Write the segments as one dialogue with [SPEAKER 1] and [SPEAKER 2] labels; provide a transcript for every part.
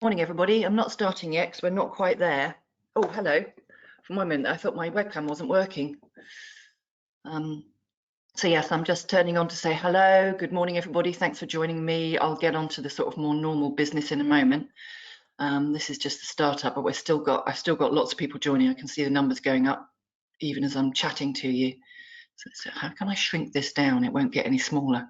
[SPEAKER 1] Morning, everybody. I'm not starting yet because we're not quite there. Oh, hello. For one minute, I thought my webcam wasn't working. So yes, I'm just turning on to say hello. Good morning, everybody. Thanks for joining me. I'll get on to the sort of more normal business in a moment. This is just the startup, but I've still got lots of people joining. I can see the numbers going up even as I'm chatting to you. So how can I shrink this down? It won't get any smaller.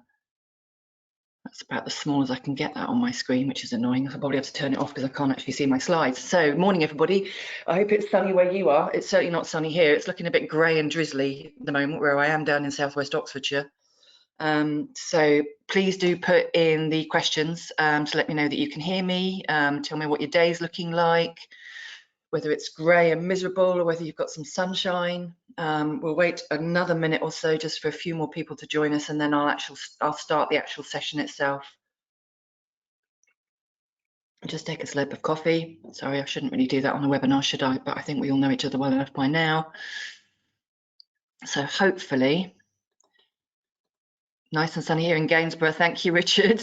[SPEAKER 1] That's about as small as I can get that on my screen, which is annoying. I'll probably have to turn it off because I can't actually see my slides. So, morning, everybody. I hope it's sunny where you are. It's certainly not sunny here. It's looking a bit grey and drizzly at the moment where I am down in southwest Oxfordshire. So please do put in the questions to let me know that you can hear me. Tell me what your day's looking like, whether it's grey and miserable or whether you've got some sunshine. We'll wait another minute or so just for a few more people to join us, and then I'll start the actual session itself. Just take a slurp of coffee. Sorry, I shouldn't really do that on a webinar, should I? But I think we all know each other well enough by now. So hopefully, nice and sunny here in Gainsborough. Thank you, Richard.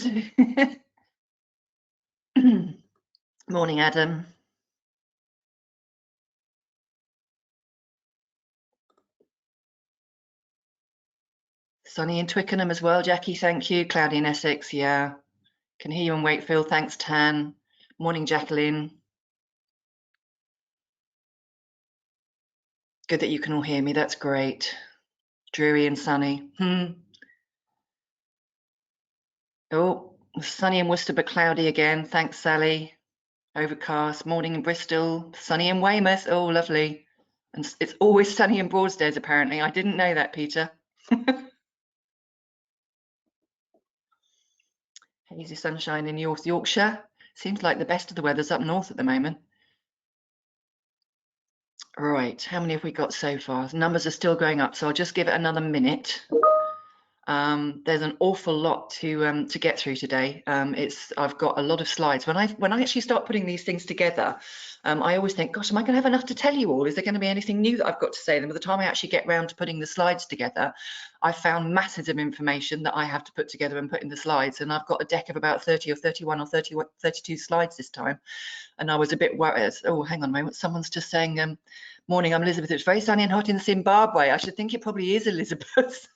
[SPEAKER 1] Morning, Adam. Sunny in Twickenham as well, Jackie, thank you. Cloudy in Essex, yeah. Can hear you in Wakefield, thanks, Tan. Morning, Jacqueline. Good that you can all hear me, that's great. Dreary and sunny. Oh, sunny in Worcester, but cloudy again. Thanks, Sally. Overcast. Morning in Bristol. Sunny in Weymouth. Oh, lovely. And it's always sunny in Broadstairs, apparently. I didn't know that, Peter. Hazy sunshine in Yorkshire. Seems like the best of the weather's up north at the moment. Right, how many have we got so far? The numbers are still going up, so I'll just give it another minute. There's an awful lot to get through today. I've got a lot of slides. When I actually start putting these things together, I always think, gosh, am I going to have enough to tell you all? Is there going to be anything new that I've got to say? And by the time I actually get round to putting the slides together, I found masses of information that I have to put together and put in the slides. And I've got a deck of about 30 or 31 or 32 slides this time. And I was a bit worried. Oh, hang on a moment. Someone's just saying, morning, I'm Elizabeth. It's very sunny and hot in Zimbabwe. I should think it probably is Elizabeth.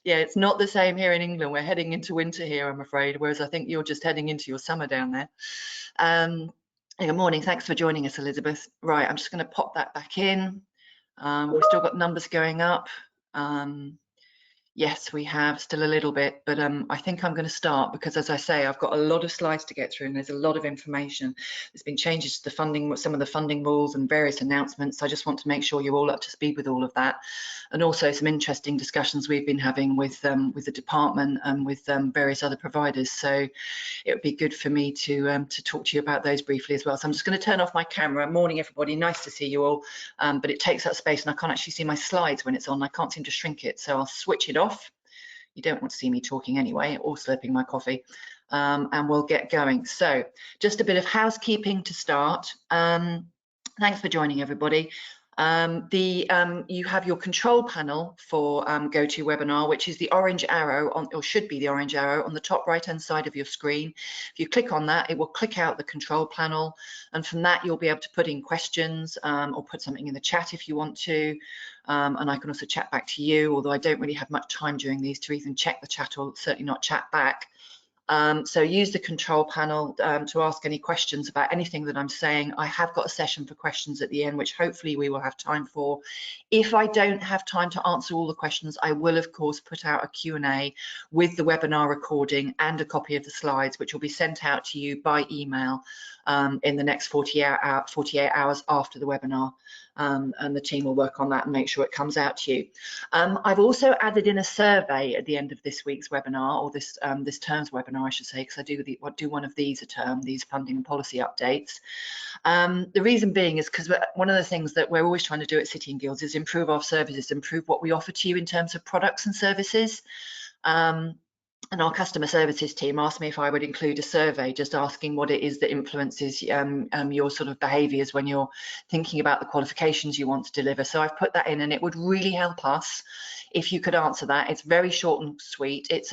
[SPEAKER 1] Yeah, it's not the same here in England. We're heading into winter here, I'm afraid, whereas I think you're just heading into your summer down there. Good morning. Thanks for joining us, Elizabeth. Right, I'm just going to pop that back in. We've still got numbers going up. Yes, we have still a little bit, but I think I'm going to start because, as I say, I've got a lot of slides to get through and there's a lot of information. There's been changes to the funding, some of the funding rules and various announcements. I just want to make sure you're all up to speed with all of that. And also some interesting discussions we've been having with the department and with various other providers. So it would be good for me to talk to you about those briefly as well. So I'm just going to turn off my camera. Morning, everybody. Nice to see you all. But it takes up space and I can't actually see my slides when it's on. I can't seem to shrink it. So I'll switch it off. You don't want to see me talking anyway, or slurping my coffee. And we'll get going. So just a bit of housekeeping to start. Thanks for joining, everybody. You have your control panel for GoToWebinar, which is the orange arrow on, or should be the orange arrow on the top right hand side of your screen. If you click on that, it will click out the control panel, and from that you'll be able to put in questions or put something in the chat if you want to. And I can also chat back to you, although I don't really have much time during these to even check the chat or certainly not chat back. So use the control panel to ask any questions about anything that I'm saying. I have got a session for questions at the end, which hopefully we will have time for. If I don't have time to answer all the questions, I will, of course, put out a Q&A with the webinar recording and a copy of the slides, which will be sent out to you by email in the next 48 hours after the webinar. And the team will work on that and make sure it comes out to you. I've also added in a survey at the end of this week's webinar, or this term's webinar, I should say, because I do one of these a term, these funding and policy updates. The reason being is because one of the things that we're always trying to do at City and Guilds is improve our services, improve what we offer to you in terms of products and services. and our customer services team asked me if I would include a survey just asking what it is that influences your sort of behaviours when you're thinking about the qualifications you want to deliver. So I've put that in, and it would really help us if you could answer that. It's very short and sweet. It's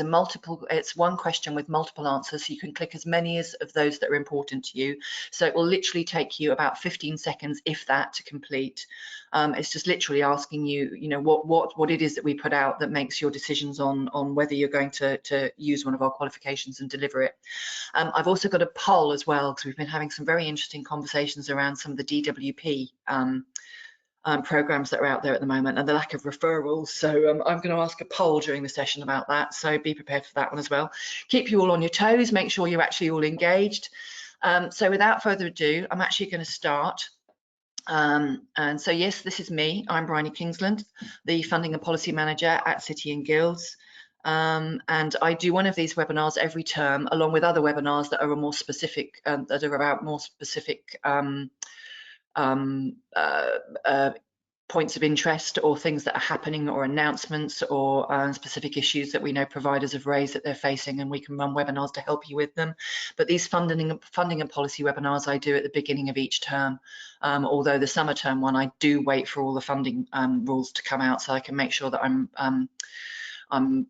[SPEAKER 1] one question with multiple answers, so you can click as many of those that are important to you. So it will literally take you about 15 seconds, if that, to complete. It's just literally asking you, what it is that we put out that makes your decisions on whether you're going to use one of our qualifications and deliver it. I've also got a poll as well, because we've been having some very interesting conversations around some of the DWP programs that are out there at the moment and the lack of referrals. So I'm going to ask a poll during the session about that. So be prepared for that one as well. Keep you all on your toes, make sure you're actually all engaged. So without further ado, I'm actually going to start. And so, yes, this is me. I'm Bryony Kingsland, the Funding and Policy Manager at City and Guilds. And I do one of these webinars every term, along with other webinars that are more specific, that are about more specific points of interest or things that are happening or announcements or specific issues that we know providers have raised that they're facing, and we can run webinars to help you with them. But these funding and policy webinars I do at the beginning of each term, although the summer term one I do wait for all the funding rules to come out so I can make sure that I'm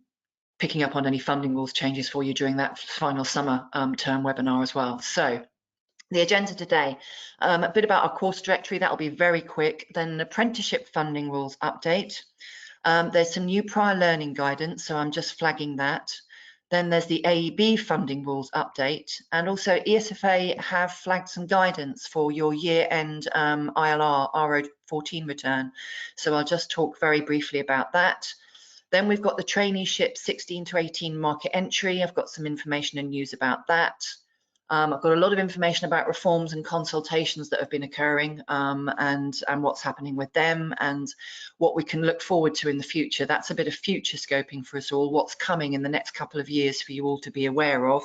[SPEAKER 1] picking up on any funding rules changes for you during that final summer term webinar as well. So the agenda today, a bit about our course directory, that'll be very quick. Then an apprenticeship funding rules update. There's some new prior learning guidance, so I'm just flagging that. Then there's the AEB funding rules update, and also ESFA have flagged some guidance for your year-end ILR RO14 return. So I'll just talk very briefly about that. Then we've got the traineeship 16 to 18 market entry. I've got some information and news about that. I've got a lot of information about reforms and consultations that have been occurring and what's happening with them and what we can look forward to in the future. That's a bit of future scoping for us all, what's coming in the next couple of years for you all to be aware of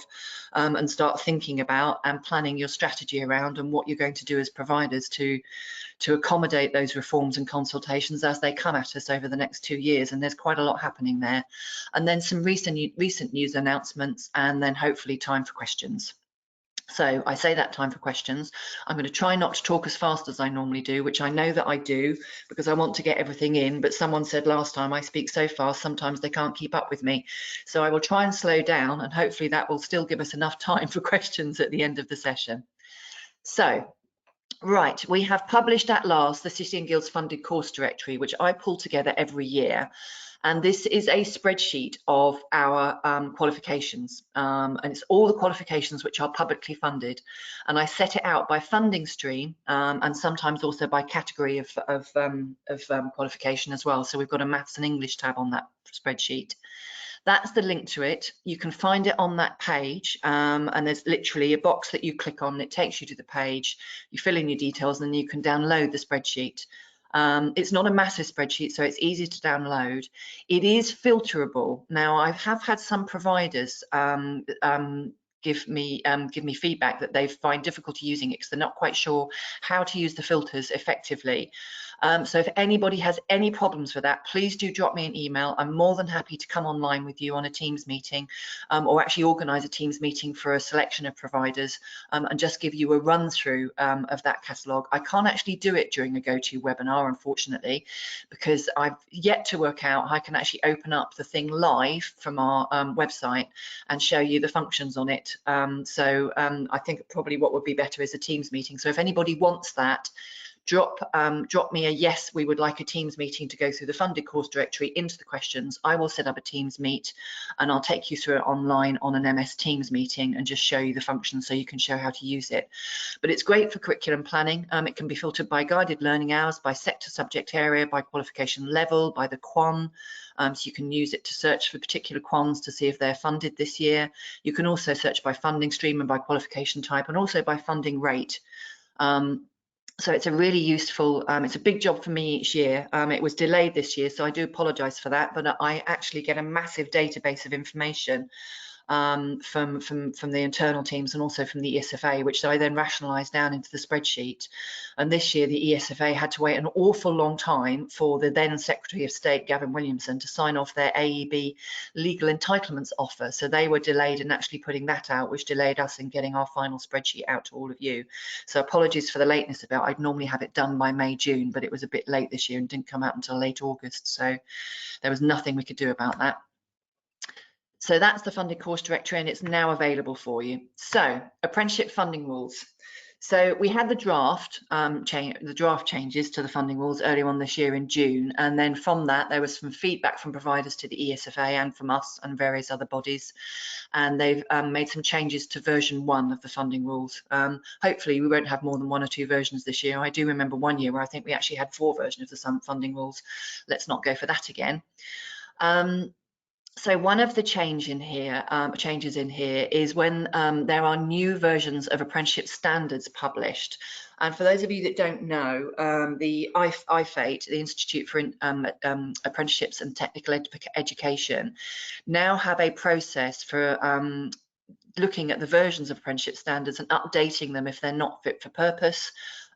[SPEAKER 1] and start thinking about and planning your strategy around and what you're going to do as providers to accommodate those reforms and consultations as they come at us over the next 2 years. And there's quite a lot happening there. And then some recent news announcements, and then hopefully time for questions. So I say that time for questions. I'm going to try not to talk as fast as I normally do, which I know that I do because I want to get everything in. But someone said last time I speak so fast, sometimes they can't keep up with me. So I will try and slow down, and hopefully that will still give us enough time for questions at the end of the session. So, right, we have published at last the City and Guilds funded course directory, which I pull together every year. And this is a spreadsheet of our qualifications, and it's all the qualifications which are publicly funded. And I set it out by funding stream and sometimes also by category of qualification as well. So we've got a maths and English tab on that spreadsheet. That's the link to it. You can find it on that page, and there's literally a box that you click on. It takes you to the page. You fill in your details, and then you can download the spreadsheet. It's not a massive spreadsheet, so it's easy to download. It is filterable. Now, I have had some providers give me feedback that they find difficulty using it because they're not quite sure how to use the filters effectively. So if anybody has any problems with that, please do drop me an email. I'm more than happy to come online with you on a Teams meeting or actually organise a Teams meeting for a selection of providers and just give you a run through of that catalogue. I can't actually do it during a go-to webinar, unfortunately, because I've yet to work out how I can actually open up the thing live from our website and show you the functions on it. I think probably what would be better is a Teams meeting. So if anybody wants that, drop me a yes, we would like a Teams meeting to go through the funded course directory into the questions. I will set up a Teams meet and I'll take you through it online on an MS Teams meeting and just show you the functions so you can show how to use it. But it's great for curriculum planning. It can be filtered by guided learning hours, by sector subject area, by qualification level, by the quan. So you can use it to search for particular quants to see if they're funded this year. You can also search by funding stream and by qualification type and also by funding rate. So it's a really useful, it's a big job for me each year. It was delayed this year, so I do apologise for that, but I actually get a massive database of information from the internal teams and also from the ESFA, which I then rationalised down into the spreadsheet. And this year, the ESFA had to wait an awful long time for the then Secretary of State, Gavin Williamson, to sign off their AEB legal entitlements offer. So they were delayed in actually putting that out, which delayed us in getting our final spreadsheet out to all of you. So apologies for the lateness of it. I'd normally have it done by May, June, but it was a bit late this year and didn't come out until late August. So there was nothing we could do about that. So that's the funded course directory, and it's now available for you. So apprenticeship funding rules. So we had the draft changes to the funding rules earlier on this year in June, and then from that there was some feedback from providers to the ESFA and from us and various other bodies, and they've made some changes to version 1 of the funding rules. Hopefully we won't have more than 1 or 2 versions this year. I do remember one year where I think we actually had 4 versions of the funding rules. Let's not go for that again. So one of the changes in here is when there are new versions of apprenticeship standards published. And for those of you that don't know, the IFATE, the Institute for Apprenticeships and Technical Education, now have a process for looking at the versions of apprenticeship standards and updating them if they're not fit for purpose,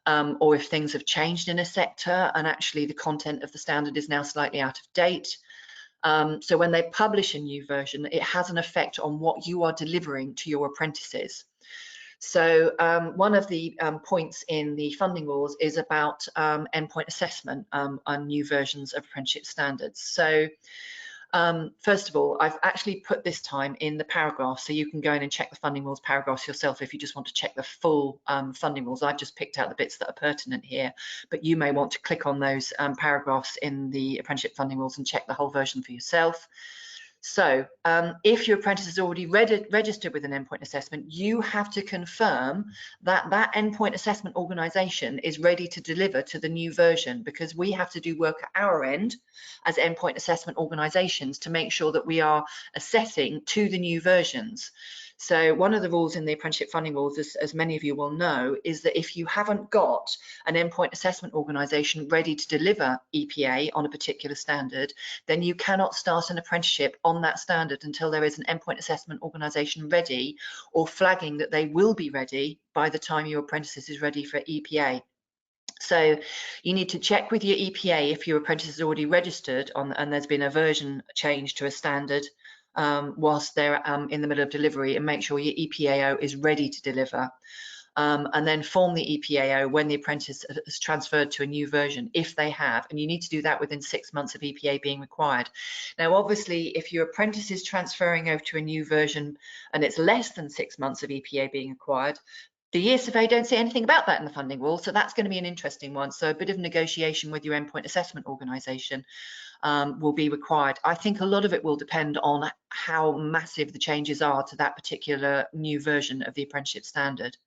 [SPEAKER 1] or if things have changed in a sector and actually the content of the standard is now slightly out of date. So when they publish a new version, it has an effect on what you are delivering to your apprentices. So one of the points in the funding rules is about endpoint assessment on new versions of apprenticeship standards. So first of all, I've actually put this time in the paragraph, so you can go in and check the funding rules paragraphs yourself if you just want to check the full funding rules. I've just picked out the bits that are pertinent here, but you may want to click on those paragraphs in the apprenticeship funding rules and check the whole version for yourself. So if your apprentice is already registered with an endpoint assessment, you have to confirm that that endpoint assessment organisation is ready to deliver to the new version, because we have to do work at our end as endpoint assessment organisations to make sure that we are assessing to the new versions. So one of the rules in the apprenticeship funding rules, as many of you will know, is that if you haven't got an endpoint assessment organisation ready to deliver EPA on a particular standard, then you cannot start an apprenticeship on that standard until there is an endpoint assessment organisation ready or flagging that they will be ready by the time your apprentice is ready for EPA. So you need to check with your EPA if your apprentice is already registered on and there's been a version change to a standard whilst they're in the middle of delivery, and make sure your EPAO is ready to deliver. And then form the EPAO when the apprentice has transferred to a new version, if they have, and you need to do that within 6 months of EPA being required. Now, obviously, if your apprentice is transferring over to a new version and it's less than 6 months of EPA being required, the ESFA don't say anything about that in the funding rule, so that's going to be an interesting one. So a bit of negotiation with your endpoint assessment organisation will be required. I think a lot of it will depend on how massive the changes are to that particular new version of the apprenticeship standard.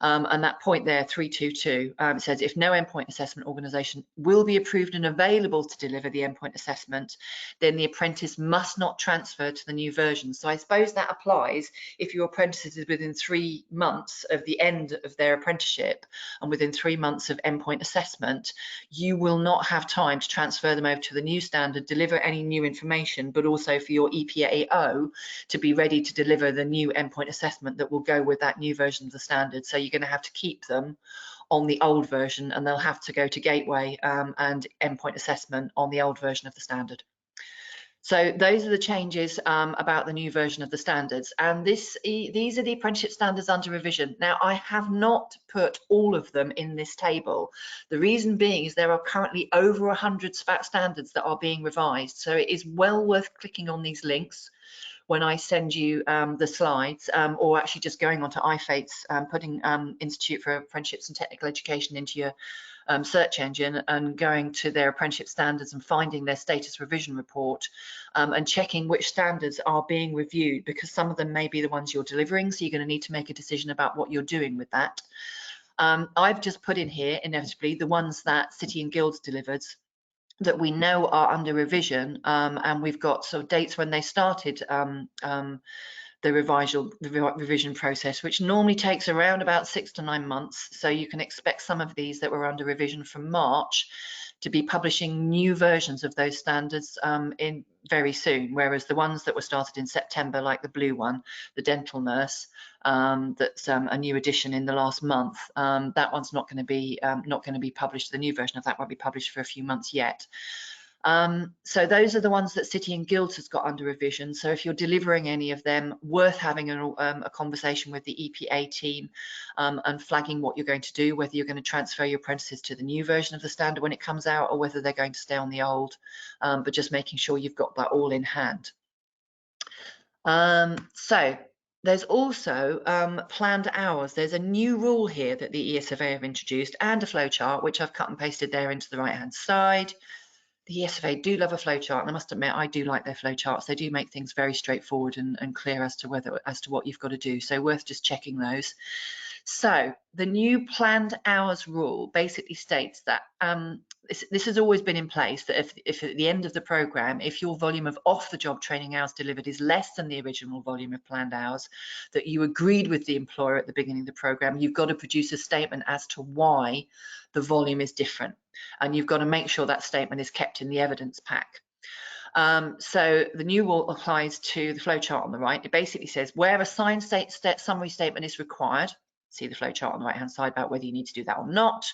[SPEAKER 1] And that point there, 322, says if no endpoint assessment organisation will be approved and available to deliver the endpoint assessment, then the apprentice must not transfer to the new version. So I suppose that applies if your apprentice is within 3 months of the end of their apprenticeship and within 3 months of endpoint assessment, you will not have time to transfer them over to the new standard, deliver any new information, but also for your EPAO to be ready to deliver the new endpoint assessment that will go with that new version of the standard. So you're going to have to keep them on the old version, and they'll have to go to gateway and endpoint assessment on the old version of the standard. So those are the changes about the new version of the standards, and these are the apprenticeship standards under revision. Now, I have not put all of them in this table. The reason being is there are currently over 100 standards that are being revised, so it is well worth clicking on these links when I send you the slides, or actually just going onto IFATE's, putting Institute for Apprenticeships and Technical Education into your search engine and going to their apprenticeship standards and finding their status revision report and checking which standards are being reviewed, because some of them may be the ones you're delivering, so you're going to need to make a decision about what you're doing with that. I've just put in here, inevitably, the ones that City and Guilds delivered that we know are under revision, and we've got sort of dates when they started the revision process, which normally takes around about 6 to 9 months. So you can expect some of these that were under revision from March to be publishing new versions of those standards in very soon, whereas the ones that were started in September, like the blue one, the dental nurse, that's a new edition in the last month, that one's not going to be published. The new version of that won't be published for a few months yet. So those are the ones that City and Guilds has got under revision. So if you're delivering any of them, worth having a conversation with the EPA team and flagging what you're going to do, whether you're going to transfer your apprentices to the new version of the standard when it comes out, or whether they're going to stay on the old, but just making sure you've got that all in hand. So there's also planned hours. There's a new rule here that the ESFA have introduced, and a flowchart, which I've cut and pasted there into the right-hand side. The ESFA do love a flowchart, and I must admit I do like their flowcharts. They do make things very straightforward and clear as to what you've got to do. So worth just checking those. So the new planned hours rule basically states that this has always been in place, that if at the end of the programme, if your volume of off-the-job training hours delivered is less than the original volume of planned hours that you agreed with the employer at the beginning of the programme, you've got to produce a statement as to why the volume is different. And you've got to make sure that statement is kept in the evidence pack. So the new rule applies to the flowchart on the right. It basically says where a signed summary statement is required, see the flowchart on the right-hand side about whether you need to do that or not.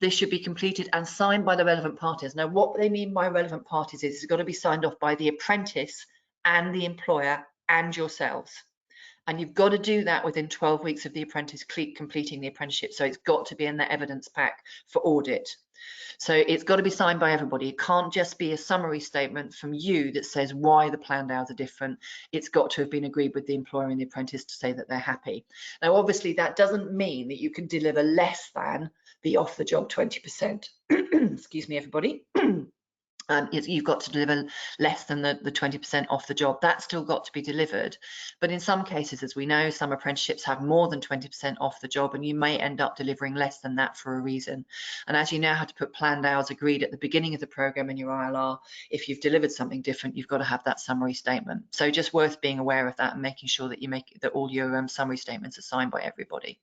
[SPEAKER 1] This should be completed and signed by the relevant parties. Now, what they mean by relevant parties is it's got to be signed off by the apprentice and the employer and yourselves. And you've got to do that within 12 weeks of the apprentice completing the apprenticeship. So it's got to be in the evidence pack for audit. So it's got to be signed by everybody. It can't just be a summary statement from you that says why the planned hours are different. It's got to have been agreed with the employer and the apprentice to say that they're happy. Now, obviously, that doesn't mean that you can deliver less than the off-the-job 20%. Excuse me, everybody. You've got to deliver less than the 20% off the job. That's still got to be delivered. But in some cases, as we know, some apprenticeships have more than 20% off the job, and you may end up delivering less than that for a reason. And as you know how to put planned hours agreed at the beginning of the programme in your ILR, if you've delivered something different, you've got to have that summary statement. So just worth being aware of that and making sure that all your summary statements are signed by everybody.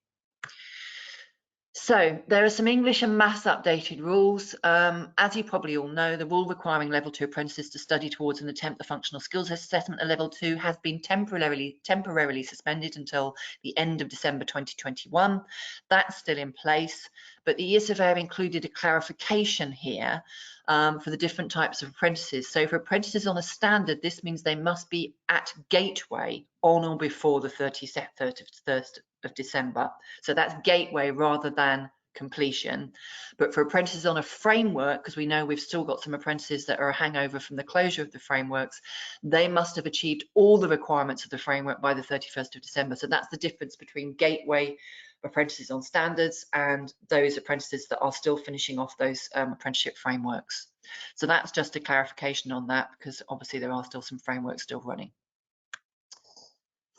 [SPEAKER 1] So there are some English and maths updated rules. As you probably all know, the rule requiring level 2 apprentices to study towards and attempt the functional skills assessment at level 2 has been temporarily suspended until the end of December 2021. That's still in place, but the ESFA have included a clarification here for the different types of apprentices. So for apprentices on a standard, this means they must be at gateway on or before the 31st of December. So that's gateway rather than completion. But for apprentices on a framework, because we know we've still got some apprentices that are a hangover from the closure of the frameworks, they must have achieved all the requirements of the framework by the 31st of December. So that's the difference between gateway apprentices on standards and those apprentices that are still finishing off those apprenticeship frameworks. So that's just a clarification on that, because obviously there are still some frameworks still running.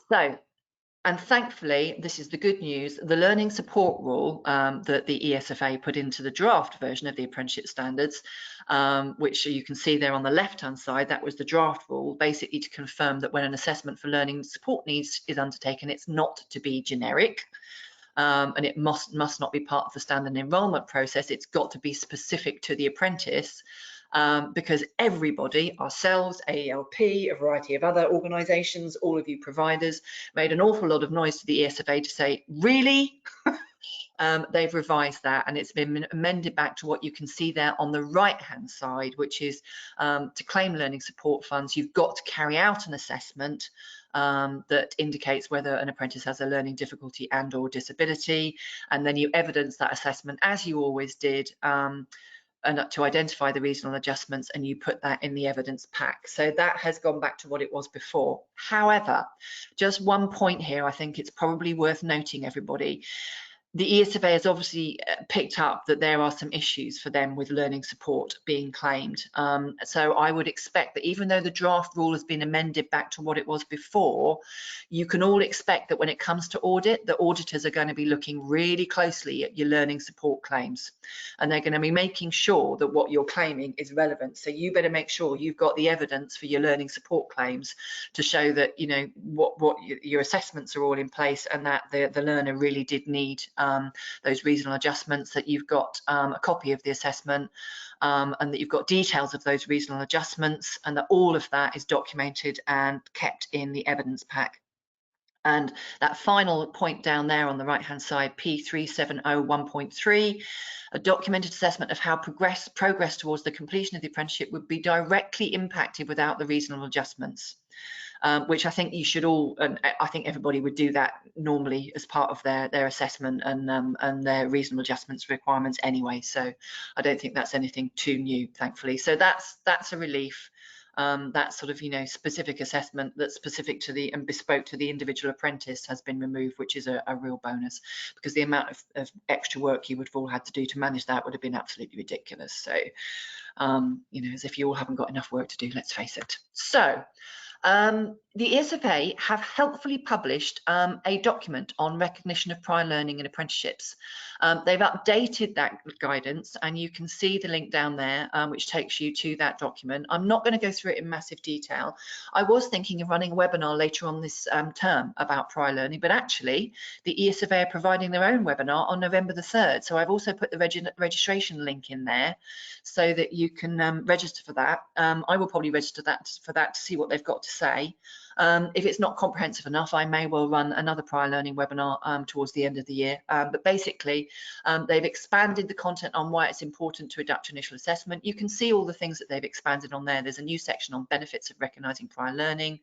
[SPEAKER 1] So, and thankfully, this is the good news, the learning support rule that the ESFA put into the draft version of the apprenticeship standards, which you can see there on the left-hand side, that was the draft rule, basically to confirm that when an assessment for learning support needs is undertaken, it's not to be generic. And it must not be part of the standard enrolment process. It's got to be specific to the apprentice, because everybody, ourselves, AELP, a variety of other organisations, all of you providers, made an awful lot of noise to the ESFA to say, really? They've revised that, and it's been amended back to what you can see there on the right-hand side, which is to claim learning support funds, you've got to carry out an assessment that indicates whether an apprentice has a learning difficulty and or disability, and then you evidence that assessment as you always did, and to identify the reasonable adjustments, and you put that in the evidence pack. So that has gone back to what it was before. However, just one point here, I think it's probably worth noting, everybody. the ESFA has obviously picked up that there are some issues for them with learning support being claimed. So I would expect that even though the draft rule has been amended back to what it was before, you can all expect that when it comes to audit, the auditors are going to be looking really closely at your learning support claims, and they're going to be making sure that what you're claiming is relevant. So you better make sure you've got the evidence for your learning support claims to show that, you know, what your assessments are all in place, and that the learner really did need those reasonable adjustments, that you've got a copy of the assessment, and that you've got details of those reasonable adjustments, and that all of that is documented and kept in the evidence pack. And that final point down there on the right hand side, P3701.3, a documented assessment of how progress towards the completion of the apprenticeship would be directly impacted without the reasonable adjustments. Which I think you should all, and I think everybody would do that normally as part of their assessment and their reasonable adjustments requirements anyway. So I don't think that's anything too new, thankfully. So that's a relief. That sort of, you know, specific assessment that's specific to the and bespoke to the individual apprentice has been removed, which is a real bonus, because the amount of extra work you would have all had to do to manage that would have been absolutely ridiculous. So, you know, as if you all haven't got enough work to do, let's face it. So, the ESFA have helpfully published a document on recognition of prior learning in apprenticeships. They've updated that guidance, and you can see the link down there, which takes you to that document. I'm not going to go through it in massive detail. I was thinking of running a webinar later on this term about prior learning, but actually the ESFA are providing their own webinar on November the 3rd. So I've also put the registration link in there so that you can register for that. I will probably register for that to see what they've got to say. If it's not comprehensive enough, I may well run another prior learning webinar towards the end of the year. But basically, they've expanded the content on why it's important to conduct initial assessment. You can see all the things that they've expanded on there. There's a new section on benefits of recognising prior learning,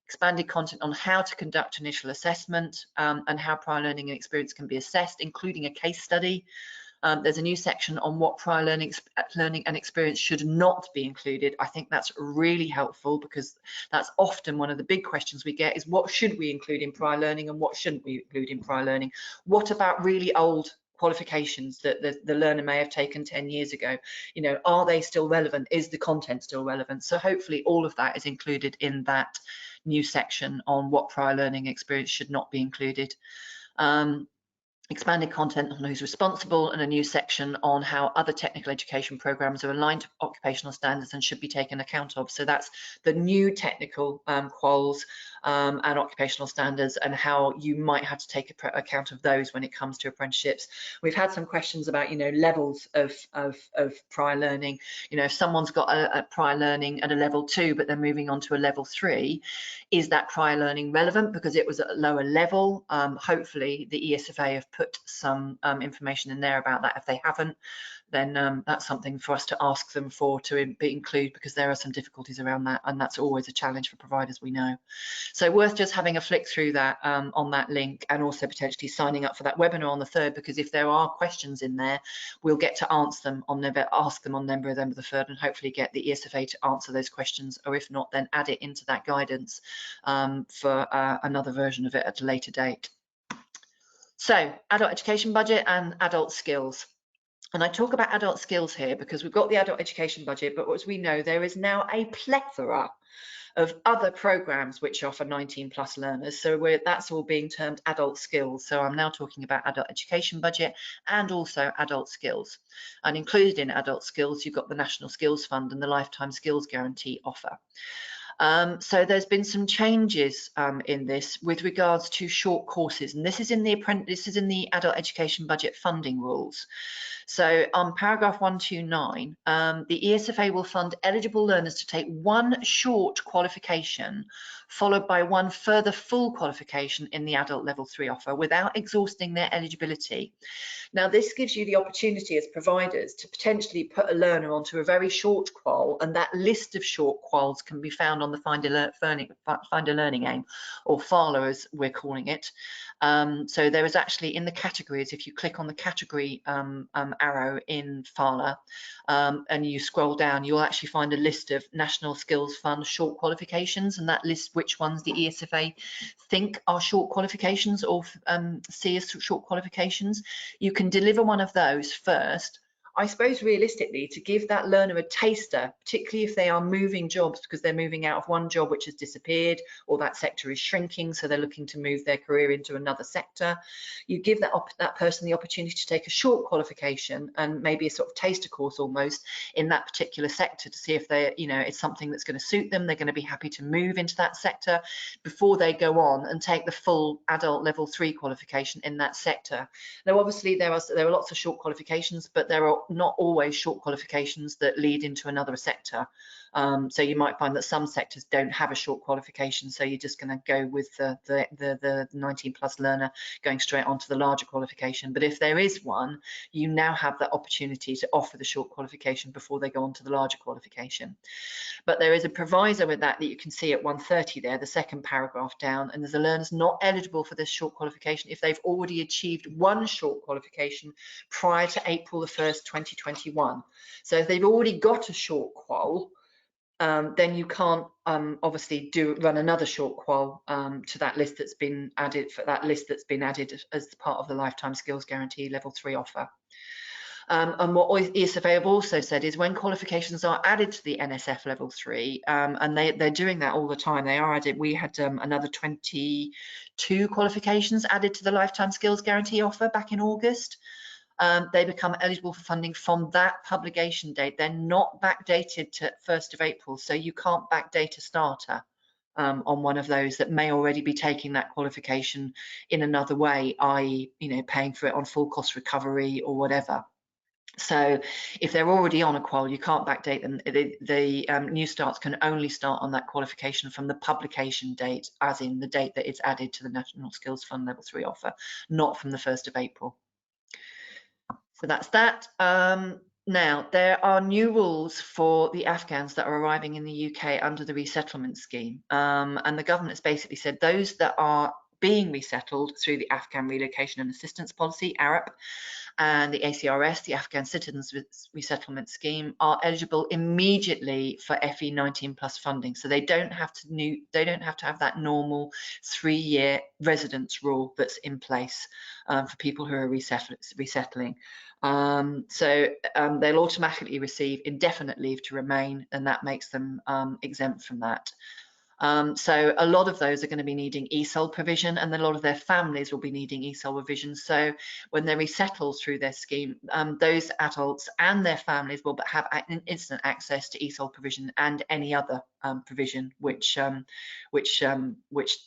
[SPEAKER 1] expanded content on how to conduct initial assessment, and how prior learning and experience can be assessed, including a case study. There's a new section on what prior learning and experience should not be included. I think that's really helpful, because that's often one of the big questions we get, is what should we include in prior learning and what shouldn't we include in prior learning? What about really old qualifications that the learner may have taken 10 years ago? You know, are they still relevant? Is the content still relevant? So hopefully all of that is included in that new section on what prior learning experience should not be included. Expanded content on who's responsible, and a new section on how other technical education programs are aligned to occupational standards and should be taken account of. So that's the new technical quals and occupational standards, and how you might have to take account of those when it comes to apprenticeships. We've had some questions about, you know, levels of prior learning. You know, if someone's got a prior learning at a level 2 but they're moving on to a level 3, is that prior learning relevant because it was at a lower level? Hopefully the ESFA have put some information in there about that. If they haven't, then that's something for us to ask them for to include, because there are some difficulties around that, and that's always a challenge for providers, we know. So worth just having a flick through that on that link, and also potentially signing up for that webinar on the 3rd, because if there are questions in there, we'll get to ask them on November the 3rd, and hopefully get the ESFA to answer those questions, or if not, then add it into that guidance for another version of it at a later date. So adult education budget and adult skills. And I talk about adult skills here because we've got the adult education budget, but as we know, there is now a plethora of other programs which offer 19+ learners. So that's all being termed adult skills. So I'm now talking about adult education budget and also adult skills. And included in adult skills, you've got the National Skills Fund and the Lifetime Skills Guarantee offer. So there's been some changes in this with regards to short courses, and this is in the adult education budget funding rules. So on paragraph 129, the ESFA will fund eligible learners to take one short qualification followed by one further full qualification in the adult level 3 offer without exhausting their eligibility. Now, this gives you the opportunity as providers to potentially put a learner onto a very short qual, and that list of short quals can be found on on the Find a Learning aim, or FALA as we're calling it. So there is actually in the categories, if you click on the category arrow in FALA and you scroll down, you'll actually find a list of National Skills Fund short qualifications, and that lists which ones the ESFA think are short qualifications or see as short qualifications. You can deliver one of those first, I suppose, realistically, to give that learner a taster, particularly if they are moving jobs because they're moving out of one job which has disappeared, or that sector is shrinking, so they're looking to move their career into another sector. You give that person the opportunity to take a short qualification and maybe a sort of taster course almost in that particular sector to see if they, you know, it's something that's going to suit them. They're going to be happy to move into that sector before they go on and take the full adult level 3 qualification in that sector. Now, obviously, there are lots of short qualifications, but there are not always short qualifications that lead into another sector. So you might find that some sectors don't have a short qualification, so you're just going to go with the 19 plus learner going straight onto the larger qualification. But if there is one, you now have that opportunity to offer the short qualification before they go on to the larger qualification. But there is a proviso with that you can see at 130 there, the second paragraph down, and there's a learner's not eligible for this short qualification if they've already achieved one short qualification prior to April the 1st, 2021. So if they've already got a short qual, then you can't obviously run another short qual to that list that's been added, as part of the Lifetime Skills Guarantee Level 3 offer. And what ESFA have also said is when qualifications are added to the NSF Level 3, and they're doing that all the time, they are added. We had another 22 qualifications added to the Lifetime Skills Guarantee offer back in August. They become eligible for funding from that publication date. They're not backdated to 1st of April, so you can't backdate a starter on one of those that may already be taking that qualification in another way, i.e., you know, paying for it on full cost recovery or whatever. So if they're already on a qual, you can't backdate them. The new starts can only start on that qualification from the publication date, as in the date that it's added to the National Skills Fund Level 3 offer, not from the 1st of April. So that's that. Now, there are new rules for the Afghans that are arriving in the UK under the resettlement scheme. And the government has basically said those that are being resettled through the Afghan Relocation and Assistance Policy, ARAP, and the ACRS, the Afghan Citizens Resettlement Scheme, are eligible immediately for FE 19 plus funding. So they don't have to have that normal 3-year residence rule that's in place for people who are resettling. They'll automatically receive indefinite leave to remain, and that makes them exempt from that. So a lot of those are going to be needing ESOL provision, and a lot of their families will be needing ESOL provision. So when they're resettled through their scheme, those adults and their families will have instant access to ESOL provision and any other provision which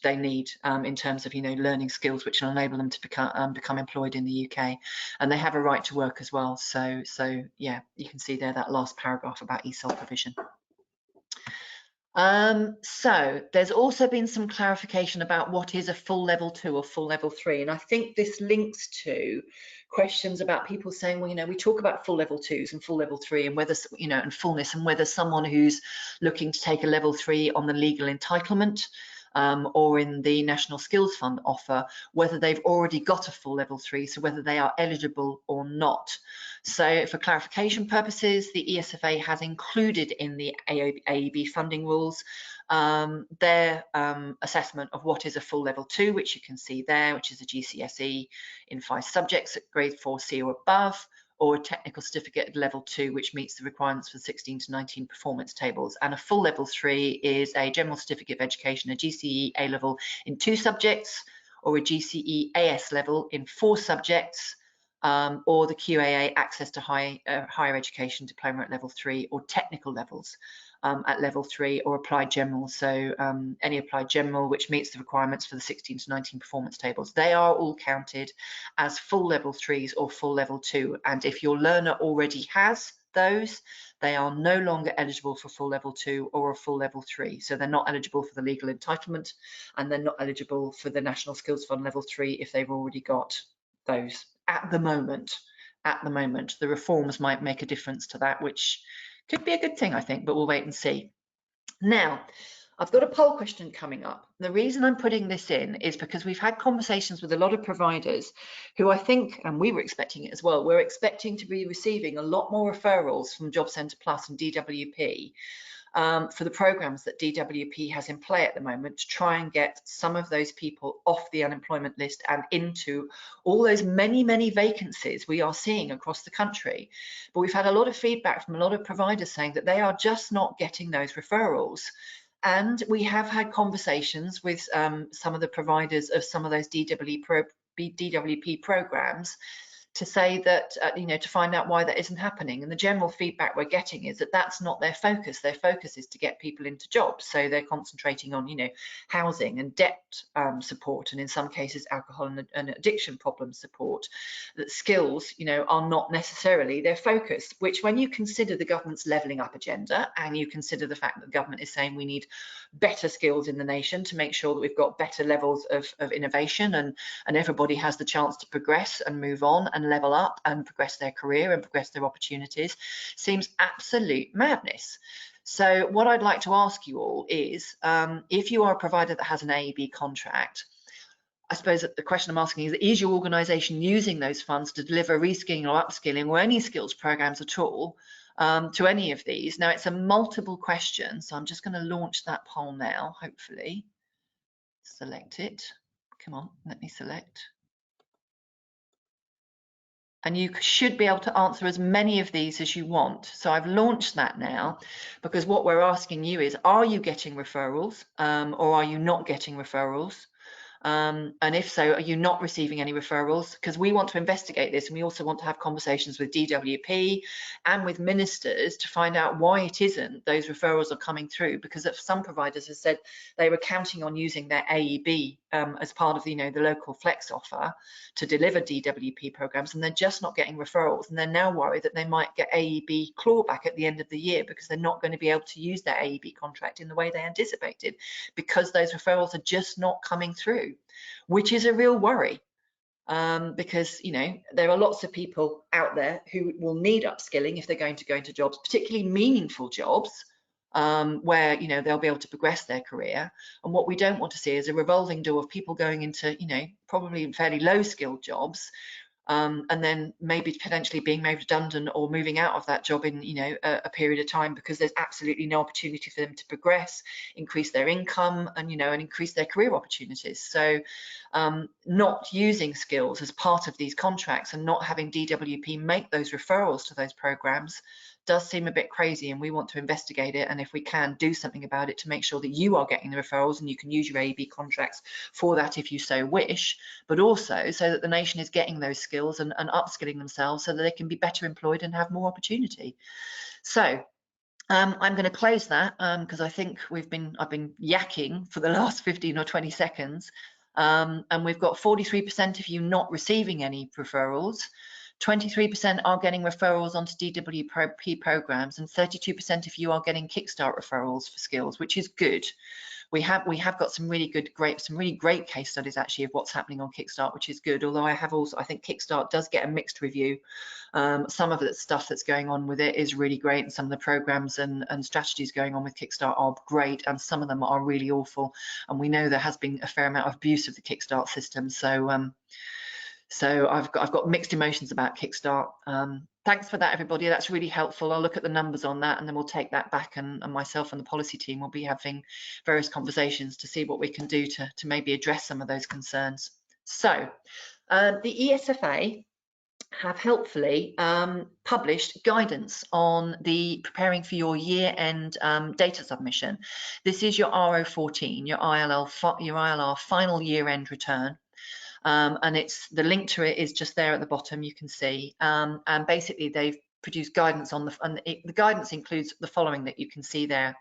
[SPEAKER 1] they need in terms of, you know, learning skills which will enable them to become employed in the UK, and they have a right to work as well. So yeah, you can see there that last paragraph about ESOL provision. So there's also been some clarification about what is a full level 2 or full level 3, and I think this links to questions about people saying, well, you know, we talk about full level 2s and full level 3 and whether, you know, and fullness, and whether someone who's looking to take a level 3 on the legal entitlement or in the National Skills Fund offer, whether they've already got a full level 3, so whether they are eligible or not. So for clarification purposes, the ESFA has included in the AEB funding rules their assessment of what is a full level 2, which you can see there, which is a GCSE in 5 subjects at grade 4C or above, or a technical certificate at level 2, which meets the requirements for 16 to 19 performance tables. And a full level 3 is a general certificate of education, a GCE A level in 2 subjects, or a GCE AS level in 4 subjects, or the QAA access to higher education diploma at level 3, or technical levels at level 3, or applied general. So any applied general which meets the requirements for the 16 to 19 performance tables. They are all counted as full level 3s or full level 2. And if your learner already has those, they are no longer eligible for full level 2 or a full level 3. So they're not eligible for the legal entitlement, and they're not eligible for the National Skills Fund level 3 if they've already got those at the moment. The reforms might make a difference to that, which could be a good thing, I think, but we'll wait and see. Now, I've got a poll question coming up. The reason I'm putting this in is because we've had conversations with a lot of providers who I think, and we were expecting it as well, we're expecting to be receiving a lot more referrals from Job Centre Plus and DWP for the programs that DWP has in play at the moment to try and get some of those people off the unemployment list and into all those many vacancies we are seeing across the country. But we've had a lot of feedback from a lot of providers saying that they are just not getting those referrals. And we have had conversations with some of the providers of some of those DWP programs to say that, you know, to find out why that isn't happening. And the general feedback we're getting is that that's not their focus. Their focus is to get people into jobs. So they're concentrating on, you know, housing and debt support, and in some cases, alcohol and addiction problem support. That skills, you know, are not necessarily their focus, which when you consider the government's levelling up agenda and you consider the fact that the government is saying we need better skills in the nation to make sure that we've got better levels of innovation and everybody has the chance to progress and move on and level up and progress their career and progress their opportunities, seems absolute madness. So what I'd like to ask you all is, if you are a provider that has an AEB contract, I suppose that the question I'm asking is your organisation using those funds to deliver reskilling or upskilling or any skills programs at all to any of these? Now, it's a multiple question, so I'm just going to launch that poll now, hopefully. Select it. Come on, let me select. And you should be able to answer as many of these as you want. So I've launched that now because what we're asking you is, are you getting referrals or are you not getting referrals? And if so, are you not receiving any referrals? Because we want to investigate this, and we also want to have conversations with DWP and with ministers to find out why it isn't those referrals are coming through. Because if some providers have said they were counting on using their AEB as part of, you know, the local flex offer to deliver DWP programs, and they're just not getting referrals, and they're now worried that they might get AEB clawback at the end of the year because they're not going to be able to use their AEB contract in the way they anticipated because those referrals are just not coming through, which is a real worry. Because, you know, there are lots of people out there who will need upskilling if they're going to go into jobs, particularly meaningful jobs, where, you know, they'll be able to progress their career. And what we don't want to see is a revolving door of people going into, you know, probably fairly low skilled jobs, and then maybe potentially being made redundant or moving out of that job in, you know, a period of time because there's absolutely no opportunity for them to progress, increase their income, and, you know, and increase their career opportunities. So not using skills as part of these contracts and not having DWP make those referrals to those programs does seem a bit crazy, and we want to investigate it, and if we can, do something about it to make sure that you are getting the referrals and you can use your AEB contracts for that if you so wish, but also so that the nation is getting those skills and upskilling themselves so that they can be better employed and have more opportunity. So I'm going to close that because I think I've been yakking for the last 15 or 20 seconds, and we've got 43% of you not receiving any referrals. 23% are getting referrals onto DWP programs, and 32% of you are getting Kickstart referrals for skills, which is good. We have got some really great case studies actually of what's happening on Kickstart, which is good. Although I think Kickstart does get a mixed review. Some of the stuff that's going on with it is really great, and some of the programs and strategies going on with Kickstart are great, and some of them are really awful. And we know there has been a fair amount of abuse of the Kickstart system. So I've got mixed emotions about Kickstart. Thanks for that, everybody. That's really helpful. I'll look at the numbers on that, and then we'll take that back, and myself and the policy team will be having various conversations to see what we can do to maybe address some of those concerns. So the ESFA have helpfully published guidance on the preparing for your year-end data submission. This is your RO14, your ILR final year-end return. And it's the link to it is just there at the bottom, you can see, and basically they've produced guidance on the guidance includes the following that you can see there: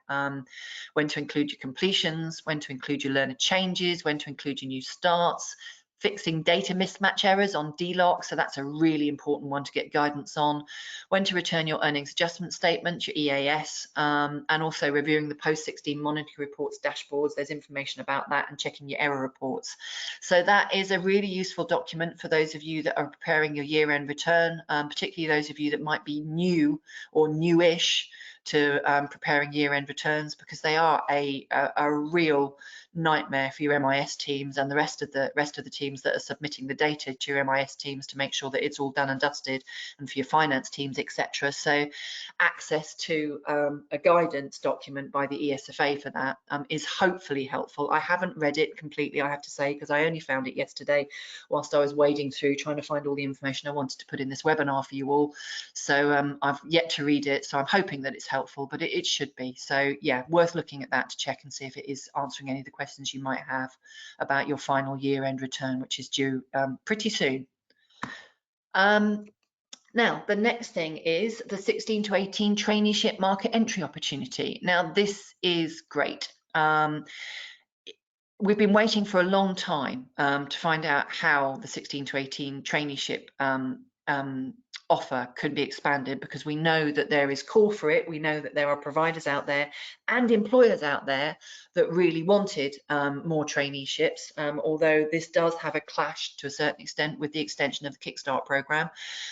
[SPEAKER 1] when to include your completions, when to include your learner changes, when to include your new starts, fixing data mismatch errors on DLOC, so that's a really important one to get guidance on, when to return your earnings adjustment statement, your EAS, and also reviewing the post-16 monitoring reports dashboards. There's information about that, and checking your error reports. So that is a really useful document for those of you that are preparing your year-end return, particularly those of you that might be new or newish to preparing year-end returns, because they are a real nightmare for your MIS teams and the rest of the teams that are submitting the data to your MIS teams to make sure that it's all done and dusted, and for your finance teams, etc. So access to a guidance document by the ESFA for that is hopefully helpful. I haven't read it completely, I have to say, because I only found it yesterday whilst I was wading through trying to find all the information I wanted to put in this webinar for you all. So I've yet to read it, so I'm hoping that it's helpful, but it should be. So yeah, worth looking at that to check and see if it is answering any of the questions you might have about your final year-end return, which is due pretty soon. Now, the next thing is the 16 to 18 traineeship market entry opportunity. Now, this is great. We've been waiting for a long time to find out how the 16 to 18 traineeship offer could be expanded, because we know that there is call for it. We know that there are providers out there and employers out there that really wanted more traineeships, although this does have a clash to a certain extent with the extension of the Kickstart program,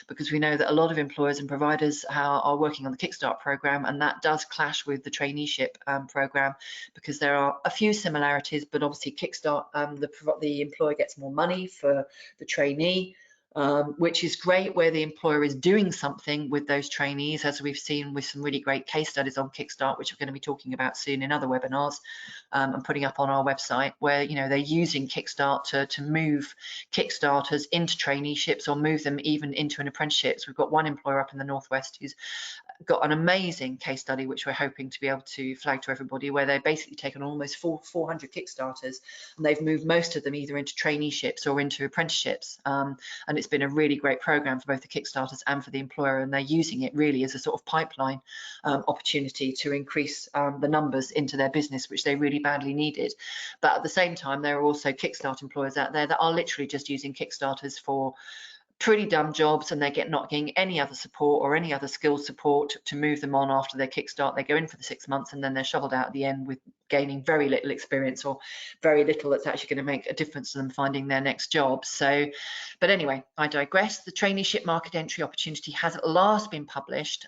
[SPEAKER 1] because we know that a lot of employers and providers are working on the Kickstart program, and that does clash with the traineeship program, because there are a few similarities, but obviously Kickstart, the employer gets more money for the trainee, which is great, where the employer is doing something with those trainees, as we've seen with some really great case studies on Kickstart, which we're going to be talking about soon in other webinars and putting up on our website, where they're using Kickstart to move Kickstarters into traineeships or move them even into an apprenticeship. So we've got one employer up in the Northwest who's got an amazing case study, which we're hoping to be able to flag to everybody, where they've basically taken almost 400 Kickstarters and they've moved most of them either into traineeships or into apprenticeships. And it's been a really great program for both the Kickstarters and for the employer, and they're using it really as a sort of pipeline opportunity to increase the numbers into their business, which they really badly needed. But at the same time, there are also Kickstart employers out there that are literally just using Kickstarters for pretty dumb jobs, and they're not getting any other support or any other skills support to move them on after their Kickstart. They go in for the 6 months and then they're shoveled out at the end with gaining very little experience, or very little that's actually going to make a difference to them finding their next job. So, but anyway, I digress. The traineeship market entry opportunity has at last been published.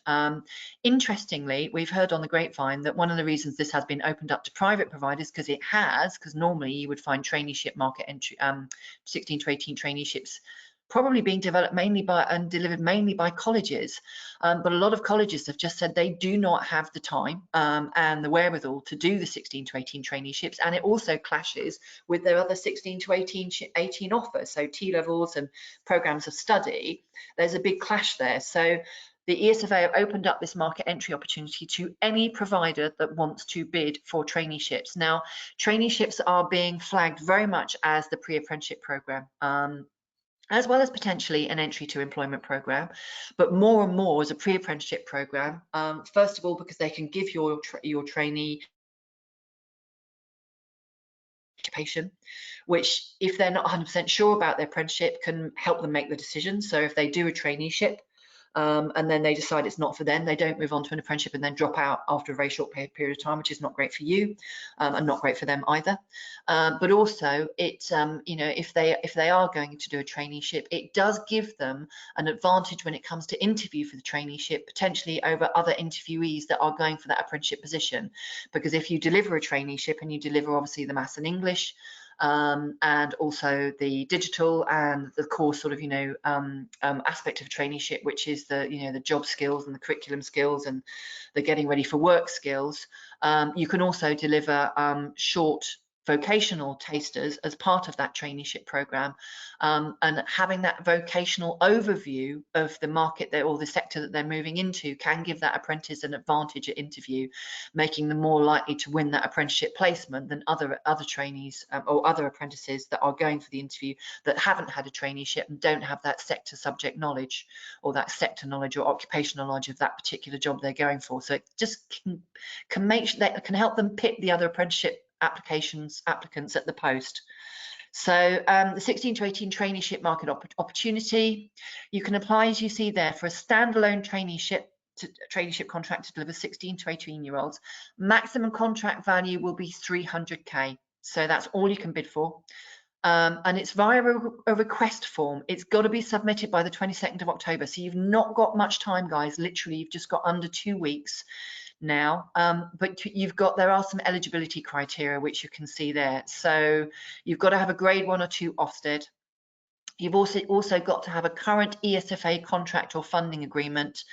[SPEAKER 1] Interestingly, we've heard on the grapevine that one of the reasons this has been opened up to private providers, because normally you would find traineeship market entry, 16 to 18 traineeships probably being developed mainly by and delivered mainly by colleges, but a lot of colleges have just said they do not have the time and the wherewithal to do the 16 to 18 traineeships, and it also clashes with their other 16 to 18 offers, so T-levels and programs of study. There's a big clash there. So the ESFA have opened up this market entry opportunity to any provider that wants to bid for traineeships. Now, traineeships are being flagged very much as the pre-apprenticeship program, as well as potentially an entry to employment program, but more and more as a pre-apprenticeship program. First of all, because they can give your trainee occupation, which, if they're not 100% sure about their apprenticeship, can help them make the decision. So if they do a traineeship and then they decide it's not for them, they don't move on to an apprenticeship and then drop out after a very short period of time, which is not great for you and not great for them either. But also, it if they are going to do a traineeship, it does give them an advantage when it comes to interview for the traineeship, potentially over other interviewees that are going for that apprenticeship position. Because if you deliver a traineeship and you deliver obviously the maths and English, and also the digital and the core sort of aspect of traineeship, which is the job skills and the curriculum skills and the getting ready for work skills. You can also deliver short vocational tasters as part of that traineeship program, and having that vocational overview of the market or the sector that they're moving into can give that apprentice an advantage at interview, making them more likely to win that apprenticeship placement than other trainees or other apprentices that are going for the interview that haven't had a traineeship and don't have that sector subject knowledge or that sector knowledge or occupational knowledge of that particular job they're going for. So it just can make sure that can help them pick the other apprenticeship applicants at the post. So the 16 to 18 traineeship market opportunity, you can apply, as you see there, for a standalone traineeship contract to deliver 16 to 18-year-olds. Maximum contract value will be 300k. So that's all you can bid for. And it's via a request form. It's got to be submitted by the 22nd of October. So you've not got much time, guys. Literally, you've just got under 2 weeks now, but there are some eligibility criteria which you can see there. So you've got to have a grade 1 or 2 Ofsted. You've also got to have a current ESFA contract or funding agreement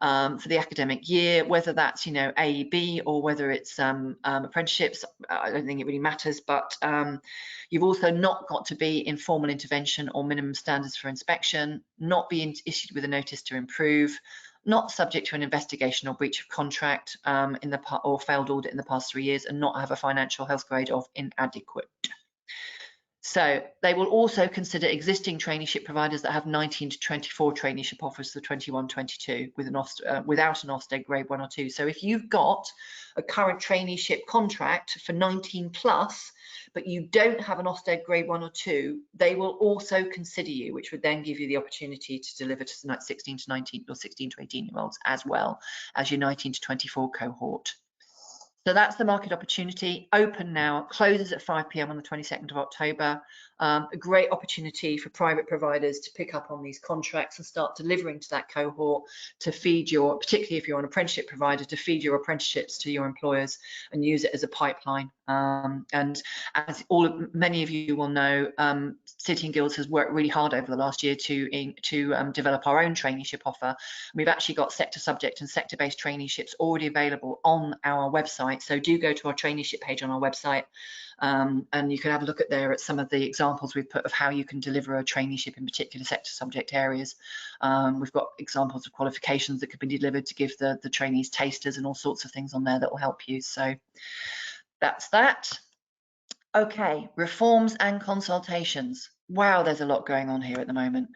[SPEAKER 1] for the academic year, whether that's AEB or whether it's apprenticeships. I don't think it really matters, but you've also not got to be in formal intervention or minimum standards for inspection, not be issued with a notice to improve, not subject to an investigation or breach of contract or failed audit in the past 3 years, and not have a financial health grade of inadequate. So they will also consider existing traineeship providers that have 19 to 24 traineeship offers for 21-22 without an Ofsted grade 1 or 2. So if you've got a current traineeship contract for 19 plus, but you don't have an Ofsted grade 1 or 2, they will also consider you, which would then give you the opportunity to deliver to 16 to 19 or 16 to 18-year-olds as well as your 19 to 24 cohort. So that's the market opportunity, open now, closes at 5 p.m. on the 22nd of October. A great opportunity for private providers to pick up on these contracts and start delivering to that cohort to feed particularly if you're an apprenticeship provider, to feed your apprenticeships to your employers and use it as a pipeline. And as many of you will know, City and Guilds has worked really hard over the last year to develop our own traineeship offer. We've actually got sector subject and sector-based traineeships already available on our website. So do go to our traineeship page on our website, and you can have a look at some of the examples we've put of how you can deliver a traineeship in particular sector subject areas. We've got examples of qualifications that could be delivered to give the trainees tasters and all sorts of things on there that will help you. So that's that. Okay, reforms and consultations. Wow, there's a lot going on here at the moment.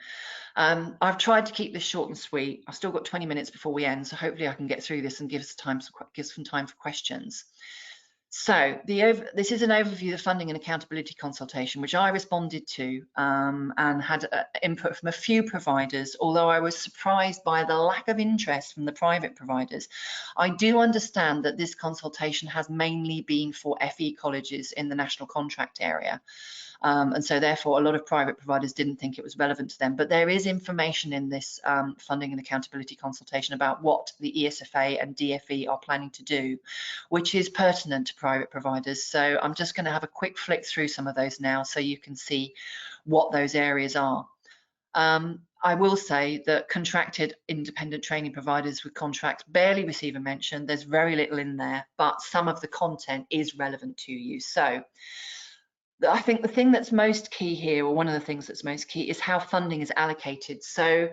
[SPEAKER 1] I've tried to keep this short and sweet. I've still got 20 minutes before we end, so hopefully I can get through this and give some time for questions. So this is an overview of the funding and accountability consultation, which I responded to and had input from a few providers, although I was surprised by the lack of interest from the private providers. I do understand that this consultation has mainly been for FE colleges in the national contract area. And so therefore a lot of private providers didn't think it was relevant to them, but there is information in this funding and accountability consultation about what the ESFA and DFE are planning to do, which is pertinent to private providers. So I'm just going to have a quick flick through some of those now so you can see what those areas are. I will say that contracted independent training providers with contracts barely receive a mention. There's very little in there, but some of the content is relevant to you. So I think the thing that's most key here, or one of the things that's most key, is how funding is allocated. So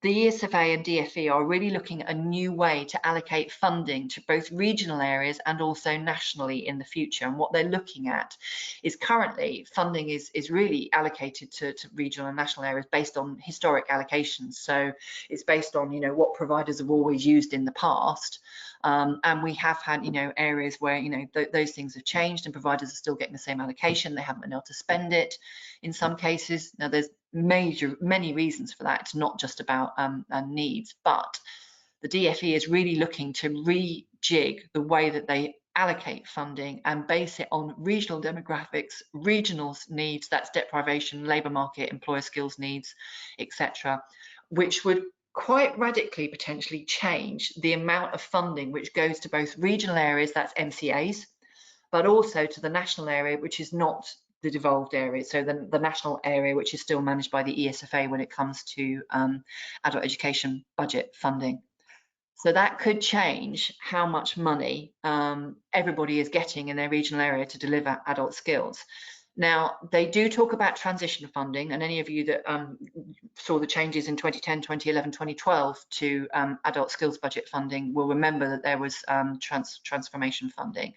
[SPEAKER 1] the ESFA and DFE are really looking at a new way to allocate funding to both regional areas and also nationally in the future. And what they're looking at is currently funding is really allocated to regional and national areas based on historic allocations. So it's based on what providers have always used in the past. And we have had areas where those things have changed and providers are still getting the same allocation. They haven't been able to spend it in some cases. Now there's many reasons for that. It's not just about needs, but the DFE is really looking to rejig the way that they allocate funding and base it on regional demographics, regional needs, that's deprivation, labour market, employer skills needs, etc., which would quite radically potentially change the amount of funding which goes to both regional areas, that's MCAs, but also to the national area, which is not the devolved area. So the national area, which is still managed by the ESFA when it comes to adult education budget funding. So that could change how much money everybody is getting in their regional area to deliver adult skills. Now, they do talk about transition funding, and any of you that saw the changes in 2010, 2011, 2012 to adult skills budget funding will remember that there was transformation funding,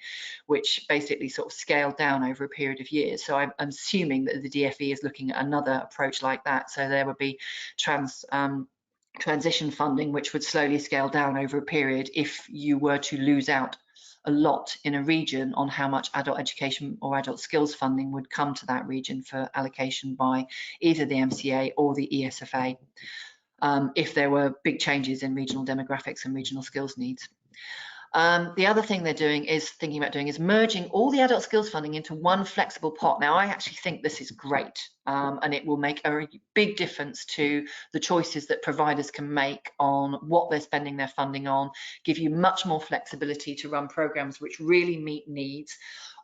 [SPEAKER 1] which basically sort of scaled down over a period of years. So I'm assuming that the DFE is looking at another approach like that. So there would be transition funding, which would slowly scale down over a period if you were to lose out a lot in a region on how much adult education or adult skills funding would come to that region for allocation by either the MCA or the ESFA, if there were big changes in regional demographics and regional skills needs. The other thing they're thinking about doing is merging all the adult skills funding into one flexible pot. Now, I actually think this is great, and it will make a big difference to the choices that providers can make on what they're spending their funding on, give you much more flexibility to run programs which really meet needs.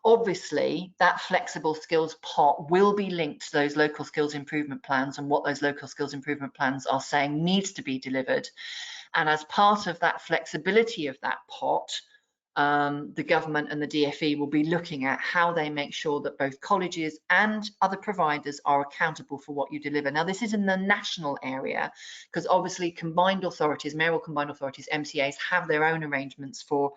[SPEAKER 1] Obviously, that flexible skills pot will be linked to those local skills improvement plans and what those local skills improvement plans are saying needs to be delivered. And as part of that flexibility of that pot, the government and the DfE will be looking at how they make sure that both colleges and other providers are accountable for what you deliver. Now, this is in the national area, because obviously combined authorities, mayoral combined authorities, MCAs, have their own arrangements for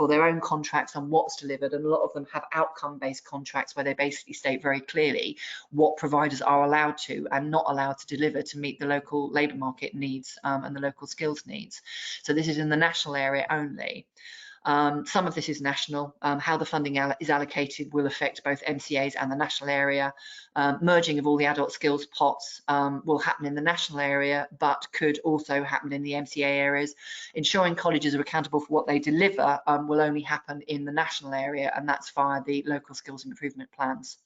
[SPEAKER 1] their own contracts and what's delivered, and a lot of them have outcome-based contracts where they basically state very clearly what providers are allowed to and not allowed to deliver to meet the local labour market needs and the local skills needs. So this is in the national area only. Some of this is national. How the funding is allocated will affect both MCAs and the national area. Merging of all the adult skills pots will happen in the national area, but could also happen in the MCA areas. Ensuring colleges are accountable for what they deliver will only happen in the national area, and that's via the local skills improvement plans.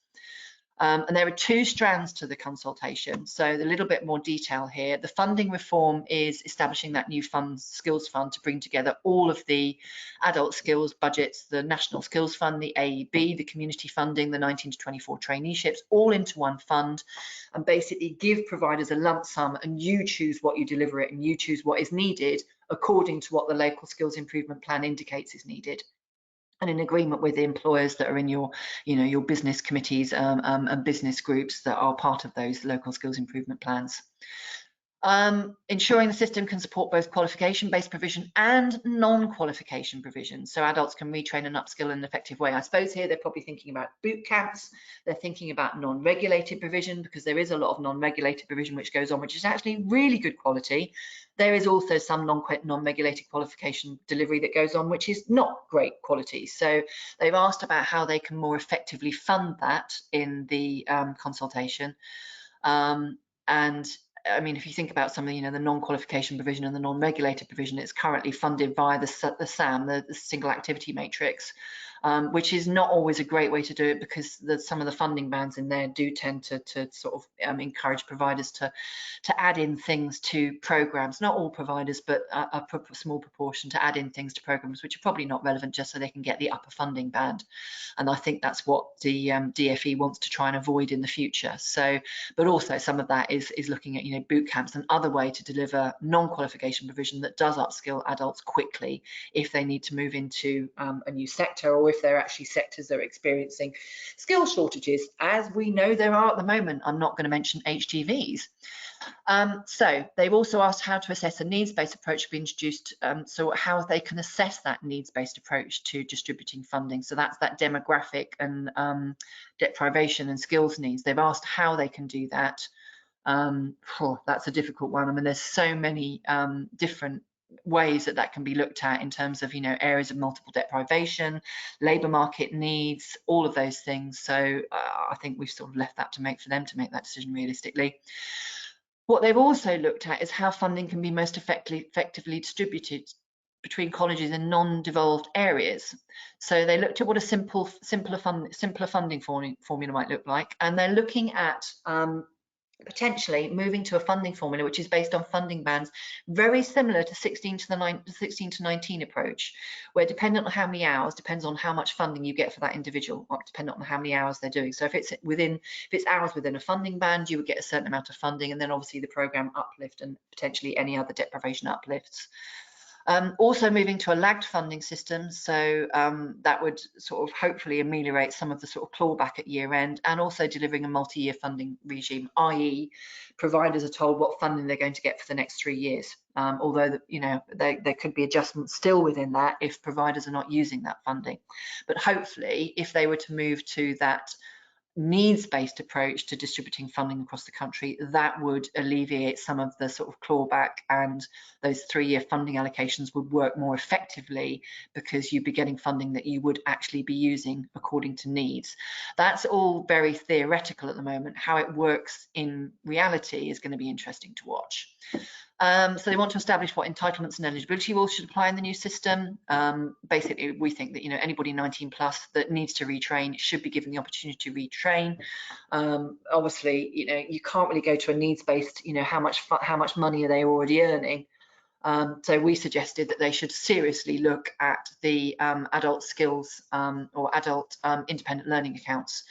[SPEAKER 1] And there are two strands to the consultation, so a little bit more detail here. The funding reform is establishing that new skills fund to bring together all of the adult skills budgets, the National Skills Fund, the AEB, the community funding, the 19 to 24 traineeships, all into one fund, and basically give providers a lump sum, and you choose what you deliver it, and you choose what is needed according to what the local skills improvement plan indicates is needed, and in agreement with the employers that are in your, your business committees and business groups that are part of those local skills improvement plans. Ensuring the system can support both qualification-based provision and non-qualification provision, so adults can retrain and upskill in an effective way. I suppose here they're probably thinking about boot camps, they're thinking about non-regulated provision, because there is a lot of non-regulated provision which goes on, which is actually really good quality. There is also some non-regulated qualification delivery that goes on, which is not great quality. So they've asked about how they can more effectively fund that in the consultation. And I mean, if you think about some of the non-qualification provision and the non-regulated provision, it's currently funded via the SAM, the single activity matrix, which is not always a great way to do it, because some of the funding bands in there do tend to sort of encourage providers to add in things to programs. Not all providers, but a small proportion, to add in things to programs which are probably not relevant, just so they can get the upper funding band. And I think that's what the DfE wants to try and avoid in the future. So, but also some of that is looking at boot camps, and other way to deliver non-qualification provision that does upskill adults quickly if they need to move into a new sector, or if there are actually sectors that are experiencing skill shortages, as we know there are at the moment. I'm not going to mention HGVs. So they've also asked how to assess a needs-based approach to be introduced, so how they can assess that needs-based approach to distributing funding. So that's that demographic and deprivation and skills needs. They've asked how they can do that. That's a difficult one. I mean, there's so many different ways that can be looked at in terms of areas of multiple deprivation, labour market needs, all of those things. So I think we've sort of left that for them to make that decision realistically. What they've also looked at is how funding can be most effectively distributed between colleges in non-devolved areas. So they looked at what a simpler funding formula might look like, and they're looking at potentially moving to a funding formula which is based on funding bands very similar to 16 to 19 approach, where dependent on how many hours depends on how much funding you get for that individual, or dependent on how many hours they're doing. So if it's hours within a funding band, you would get a certain amount of funding, and then obviously the program uplift and potentially any other deprivation uplifts. Also moving to a lagged funding system, so that would sort of hopefully ameliorate some of the sort of clawback at year end, and also delivering a multi-year funding regime, i.e. providers are told what funding they're going to get for the next 3 years, although there could be adjustments still within that if providers are not using that funding. But hopefully, if they were to move to that needs-based approach to distributing funding across the country, that would alleviate some of the sort of clawback, and those 3-year funding allocations would work more effectively, because you'd be getting funding that you would actually be using according to needs. That's all very theoretical at the moment. How it works in reality is going to be interesting to watch. So they want to establish what entitlements and eligibility rules should apply in the new system. Basically, we think that anybody 19 plus that needs to retrain should be given the opportunity to retrain. Obviously, you can't really go to a needs-based. How much money are they already earning? So we suggested that they should seriously look at the adult skills or adult independent learning accounts.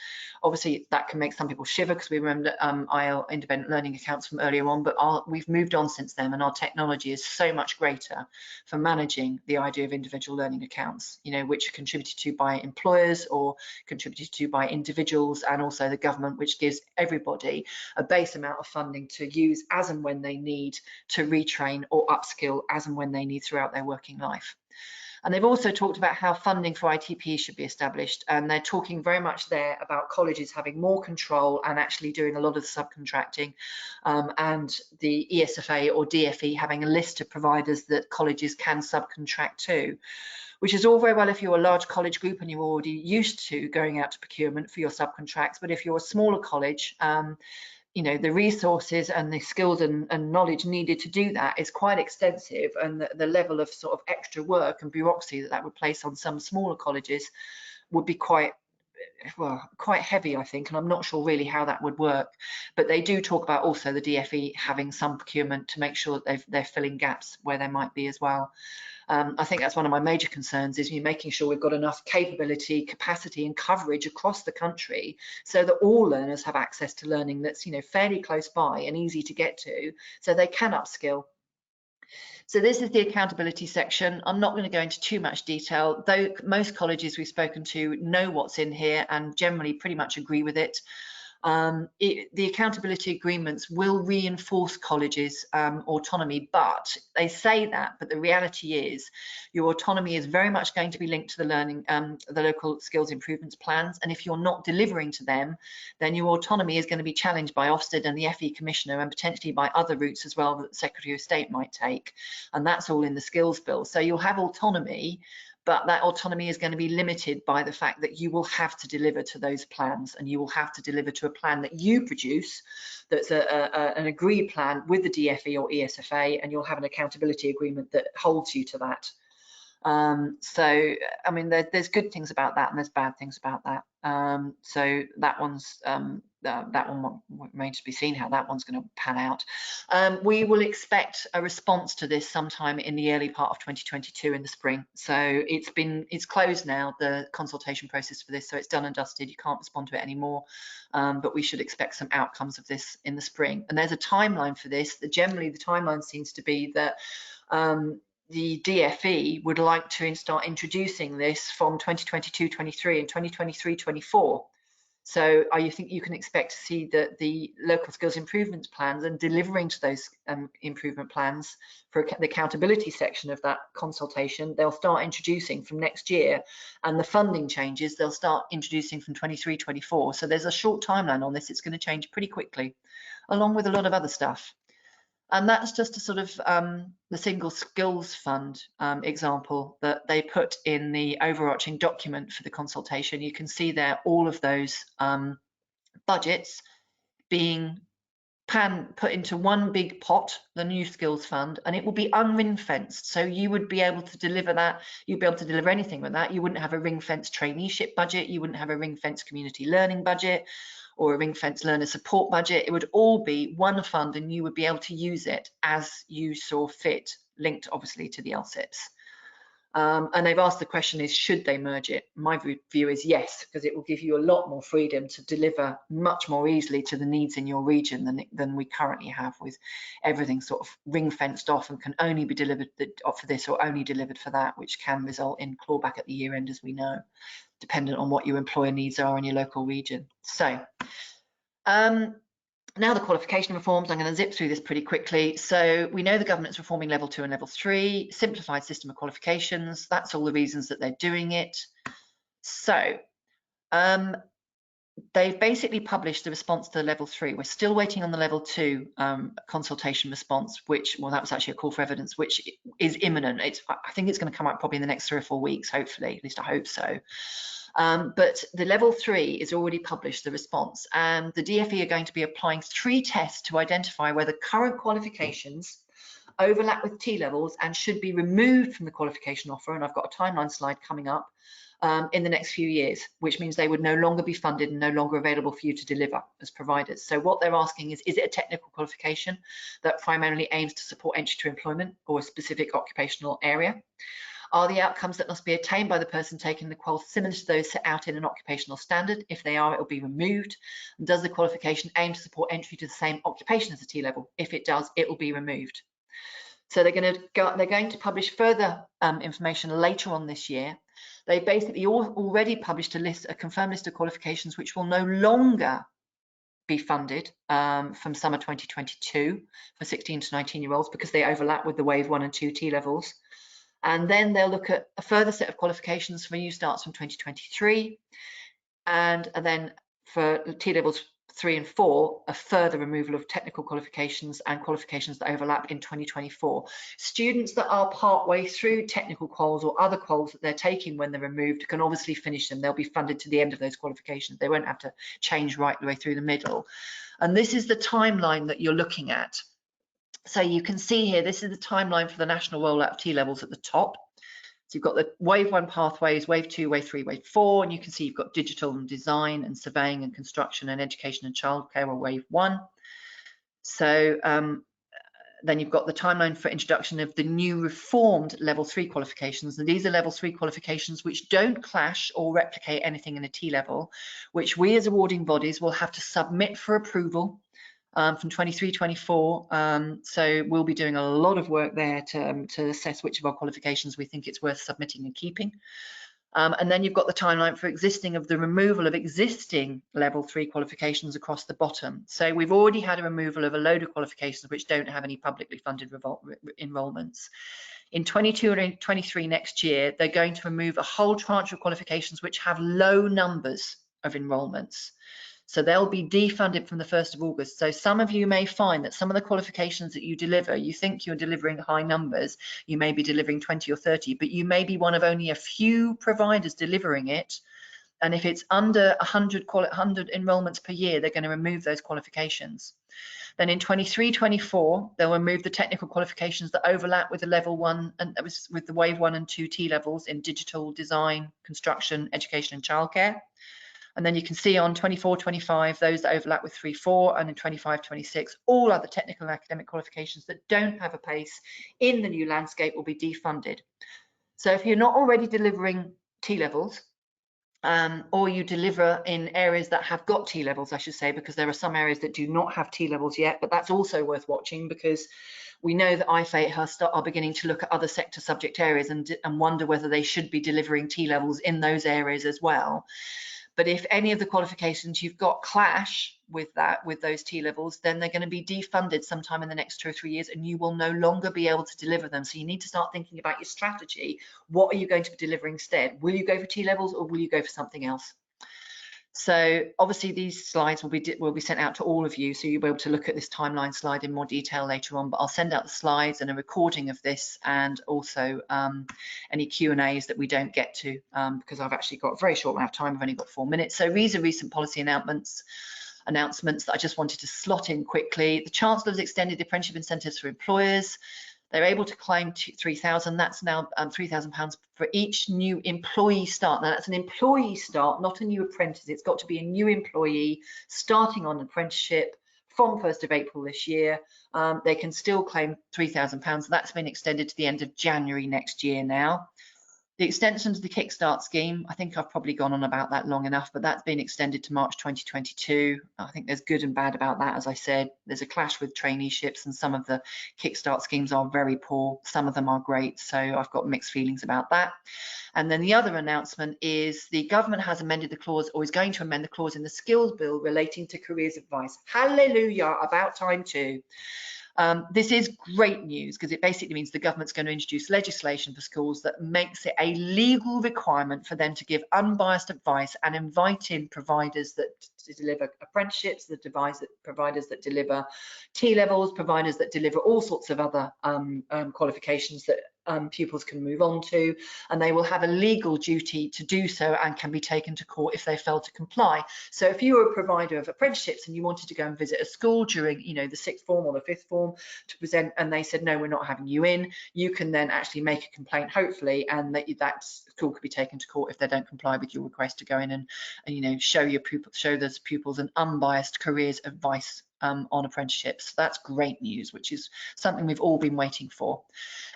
[SPEAKER 1] Obviously, that can make some people shiver because we remember IL independent learning accounts from earlier on, but we've moved on since then, and our technology is so much greater for managing the idea of individual learning accounts, which are contributed to by employers or contributed to by individuals, and also the government, which gives everybody a base amount of funding to use as and when they need to retrain or upskill as and when they need throughout their working life. And they've also talked about how funding for ITP should be established, and they're talking very much there about colleges having more control and actually doing a lot of the subcontracting, and the ESFA or DFE having a list of providers that colleges can subcontract to, which is all very well if you're a large college group and you're already used to going out to procurement for your subcontracts. But if you're a smaller college, the resources and the skills and knowledge needed to do that is quite extensive, and the level of sort of extra work and bureaucracy that would place on some smaller colleges would be quite heavy, I think, and I'm not sure really how that would work. But they do talk about also the DFE having some procurement to make sure that they're filling gaps where there might be as well. I think that's one of my major concerns, is making sure we've got enough capability, capacity and coverage across the country so that all learners have access to learning that's fairly close by and easy to get to, so they can upskill. So this is the accountability section. I'm not going to go into too much detail, though most colleges we've spoken to know what's in here and generally pretty much agree with it. The accountability agreements will reinforce colleges' autonomy, but they say that, but the reality is your autonomy is very much going to be linked to the learning, the local skills improvements plans, and if you're not delivering to them, then your autonomy is going to be challenged by Ofsted and the FE Commissioner, and potentially by other routes as well that the Secretary of State might take, and that's all in the skills bill. So you'll have autonomy, but that autonomy is going to be limited by the fact that you will have to deliver to those plans, and you will have to deliver to a plan that you produce that's an agreed plan with the DFE or ESFA, and you'll have an accountability agreement that holds you to that. So, I mean, there's good things about that and there's bad things about that. So that one's that one remains to be seen how that one's going to pan out. We will expect a response to this sometime in the early part of 2022 in the spring. So it's closed now, the consultation process for this, so it's done and dusted. You can't respond to it anymore, but we should expect some outcomes of this in the spring. And there's a timeline for this. Generally, the timeline seems to be that the DFE would like to start introducing this from 2022-23 and 2023-24. So you think you can expect to see that the local skills improvement plans and delivering to those improvement plans for the accountability section of that consultation, they'll start introducing from next year, and the funding changes they'll start introducing from 23-24. So there's a short timeline on this. It's going to change pretty quickly, along with a lot of other stuff. And that's just a sort of the single skills fund example that they put in the overarching document for the consultation. You can see there all of those budgets being put into one big pot, the new skills fund, and it will be unring-fenced. So you would be able to deliver that. You'd be able to deliver anything with that. You wouldn't have a ring-fenced traineeship budget. You wouldn't have a ring-fenced community learning budget or a ring-fenced learner support budget. It would all be one fund, and you would be able to use it as you saw fit, linked obviously to the LSIPs. And they've asked the question is, should they merge it? My view is yes, because it will give you a lot more freedom to deliver much more easily to the needs in your region than we currently have, with everything sort of ring-fenced off and can only be delivered for this or only delivered for that, which can result in clawback at the year end, as we know, dependent on what your employer needs are in your local region. So now the qualification reforms, I'm going to zip through this pretty quickly. So we know the government's reforming level 2 and level 3, simplified system of qualifications. That's all the reasons that they're doing it. So they've basically published the response to the level 3. We're still waiting on the level 2 consultation response, which, well, that was actually a call for evidence, which is imminent. I think it's going to come out probably in the next 3 or 4 weeks, hopefully, at least I hope so. But the level 3 is already published, the response, and the DfE are going to be applying 3 tests to identify whether current qualifications overlap with T-levels and should be removed from the qualification offer. And I've got a timeline slide coming up in the next few years, which means they would no longer be funded and no longer available for you to deliver as providers. So what they're asking is it a technical qualification that primarily aims to support entry to employment or a specific occupational area? Are the outcomes that must be attained by the person taking the qual similar to those set out in an occupational standard? If they are, it will be removed. And does the qualification aim to support entry to the same occupation as a T-level? If it does, it will be removed. So they're going to publish further information later on this year. They basically already published a confirmed list of qualifications which will no longer be funded from summer 2022 for 16 to 19-year-olds because they overlap with the wave 1 and 2 T-levels. And then they'll look at a further set of qualifications for new starts from 2023, and then for T-levels 3 and 4, a further removal of technical qualifications and qualifications that overlap in 2024. Students that are partway through technical quals or other quals that they're taking when they're removed can obviously finish them. They'll be funded to the end of those qualifications. They won't have to change right the way through the middle. And this is the timeline that you're looking at. So you can see here, this is the timeline for the national rollout of T-levels at the top. So you've got the wave 1 pathways, wave 2, wave 3, wave 4, and you can see you've got digital and design and surveying and construction and education and childcare are wave 1. So then you've got the timeline for introduction of the new reformed level 3 qualifications, and these are level 3 qualifications which don't clash or replicate anything in a T-level, which we as awarding bodies will have to submit for approval from 23-24. So we'll be doing a lot of work there to assess which of our qualifications we think it's worth submitting and keeping. And then you've got the timeline for the removal of existing level 3 qualifications across the bottom. So we've already had a removal of a load of qualifications which don't have any publicly funded enrolments. In 22 and 23 next year, they're going to remove a whole tranche of qualifications which have low numbers of enrolments. So they'll be defunded from the 1st of August. So some of you may find that some of the qualifications that you deliver, you think you're delivering high numbers, you may be delivering 20 or 30, but you may be one of only a few providers delivering it. And if it's under 100 enrolments per year, they're going to remove those qualifications. Then in 23-24, they'll remove the technical qualifications that overlap with the level 1 and with the wave 1 and 2 T-levels in digital, design, construction, education and childcare. And then you can see on 24-25, those that overlap with 3-4, and in 25-26, all other technical and academic qualifications that don't have a place in the new landscape will be defunded. So if you're not already delivering T-levels, or you deliver in areas that have got T-levels, I should say, because there are some areas that do not have T-levels yet, but that's also worth watching because we know that IFA are beginning to look at other sector subject areas and wonder whether they should be delivering T-levels in those areas as well. But if any of the qualifications you've got clash with those T-levels, then they're going to be defunded sometime in the next 2 or 3 years, and you will no longer be able to deliver them. So you need to start thinking about your strategy. What are you going to be delivering instead? Will you go for T-levels or will you go for something else? So obviously these slides will be sent out to all of you, so you'll be able to look at this timeline slide in more detail later on, but I'll send out the slides and a recording of this, and also any Q&As that we don't get to, because I've actually got a very short amount of time. I've only got 4 minutes. So these are recent policy announcements that I just wanted to slot in quickly. The Chancellor has extended the apprenticeship incentives for employers. They're able to claim 3,000. That's now £3,000 for each new employee start. Now that's an employee start, not a new apprentice. It's got to be a new employee starting on apprenticeship from 1st of April this year. They can still claim £3,000. That's been extended to the end of January next year now. The extension to the Kickstart scheme, I think I've probably gone on about that long enough, but that's been extended to March 2022. I think there's good and bad about that. As I said, there's a clash with traineeships, and some of the Kickstart schemes are very poor. Some of them are great, so I've got mixed feelings about that. And then the other announcement is the government has amended the clause, or is going to amend the clause in the skills bill relating to careers advice. Hallelujah, about time too. This is great news because it basically means the government's going to introduce legislation for schools that makes it a legal requirement for them to give unbiased advice and invite in providers that deliver apprenticeships, the providers that deliver T-levels, providers that deliver all sorts of other qualifications that pupils can move on to, and they will have a legal duty to do so and can be taken to court if they fail to comply. So if you were a provider of apprenticeships and you wanted to go and visit a school during, you know, the 6th form or the 5th form to present, and they said, no, we're not having you in, you can then actually make a complaint, hopefully, and that school could be taken to court if they don't comply with your request to go in and you know, show those pupils an unbiased careers advice on apprenticeships. That's great news, which is something we've all been waiting for.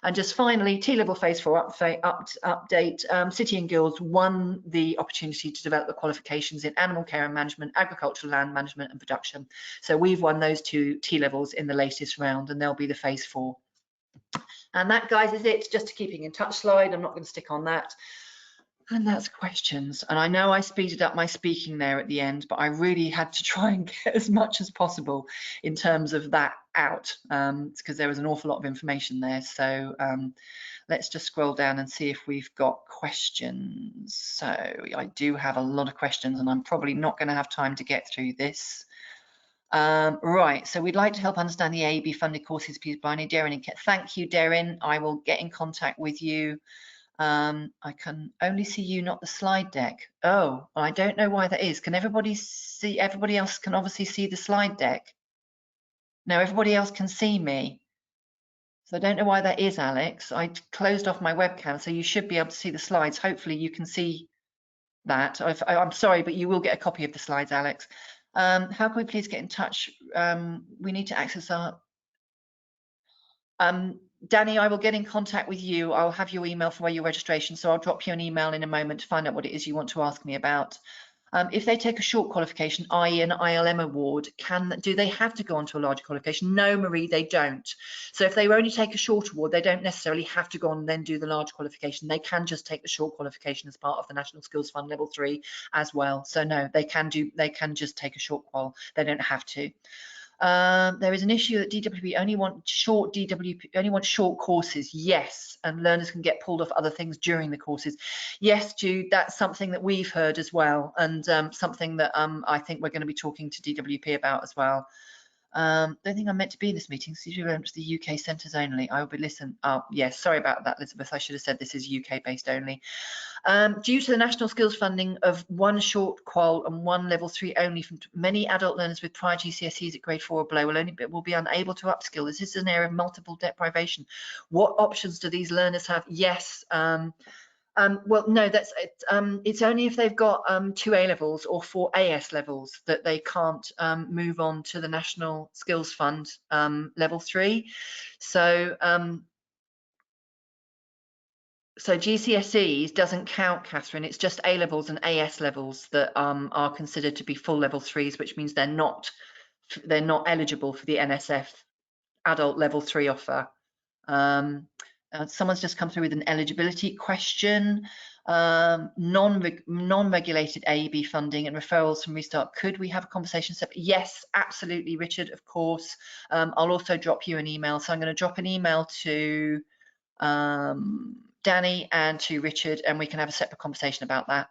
[SPEAKER 1] And just finally, T-level phase 4 update. City and Guilds won the opportunity to develop the qualifications in animal care and management, agricultural land management and production. So we've won those 2 T-levels in the latest round, and they'll be the phase 4. And that, guys, is it. Just a keeping in touch slide. I'm not going to stick on that. And that's questions. And I know I speeded up my speaking there at the end, but I really had to try and get as much as possible in terms of that out, because there was an awful lot of information there. So let's just scroll down and see if we've got questions. So I do have a lot of questions, and I'm probably not going to have time to get through this. Right, so we'd like to help understand the AEB funded courses, please, Bryony. Darren, thank you, Darren. I will get in contact with you. I can only see you, not the slide deck. Oh, I don't know why that is. Can everybody see? Everybody else can obviously see the slide deck. No, everybody else can see me. So I don't know why that is, Alex. I closed off my webcam, so you should be able to see the slides. Hopefully you can see that. I'm sorry, but you will get a copy of the slides, Alex. How can we please get in touch? We need to access our... Danny, I will get in contact with you. I'll have your email for your registration, so I'll drop you an email in a moment to find out what it is you want to ask me about. If they take a short qualification, i.e. an ILM award, do they have to go on to a larger qualification? No, Marie, they don't. So if they only take a short award, they don't necessarily have to go on and then do the large qualification. They can just take the short qualification as part of the National Skills Fund Level 3 as well. So no, they can just take a short qual. They don't have to. There is an issue that DWP only want short courses. Yes, and learners can get pulled off other things during the courses. Yes, Jude, that's something that we've heard as well, and something that I think we're going to be talking to DWP about as well. Don't think I'm meant to be in this meeting. So usually it's the UK centres only. I will be listening. Oh, yes, sorry about that, Elizabeth. I should have said this is UK based only. Due to the national skills funding of 1 short qual and 1 level 3 only, from many adult learners with prior GCSEs at grade 4 or below will be unable to upskill. This is an area of multiple deprivation. What options do these learners have? Yes. Well, no, that's it. It's only if they've got 2 A levels or 4 AS levels that they can't move on to the National Skills Fund level 3. So GCSEs doesn't count, Catherine. It's just A levels and AS levels that are considered to be full level 3s, which means they're not eligible for the NSF adult level 3 offer. Someone's just come through with an eligibility question. Non-regulated AEB funding and referrals from Restart. Could we have a conversation? Yes, absolutely, Richard, of course. I'll also drop you an email. So I'm going to drop an email to Danny and to Richard, and we can have a separate conversation about that.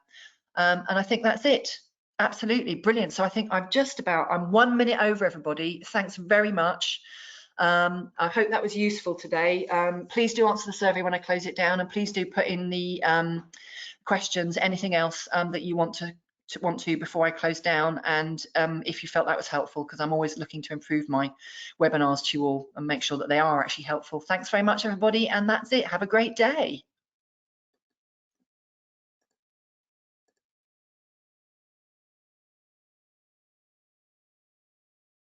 [SPEAKER 1] And I think that's it. Absolutely, brilliant. So I think I'm 1 minute over, everybody. Thanks very much. I hope that was useful today. Please do answer the survey when I close it down, and please do put in the questions, anything else that you want to before I close down, and if you felt that was helpful, because I'm always looking to improve my webinars to you all and make sure that they are actually helpful. Thanks very much, everybody, and that's it. Have a great day.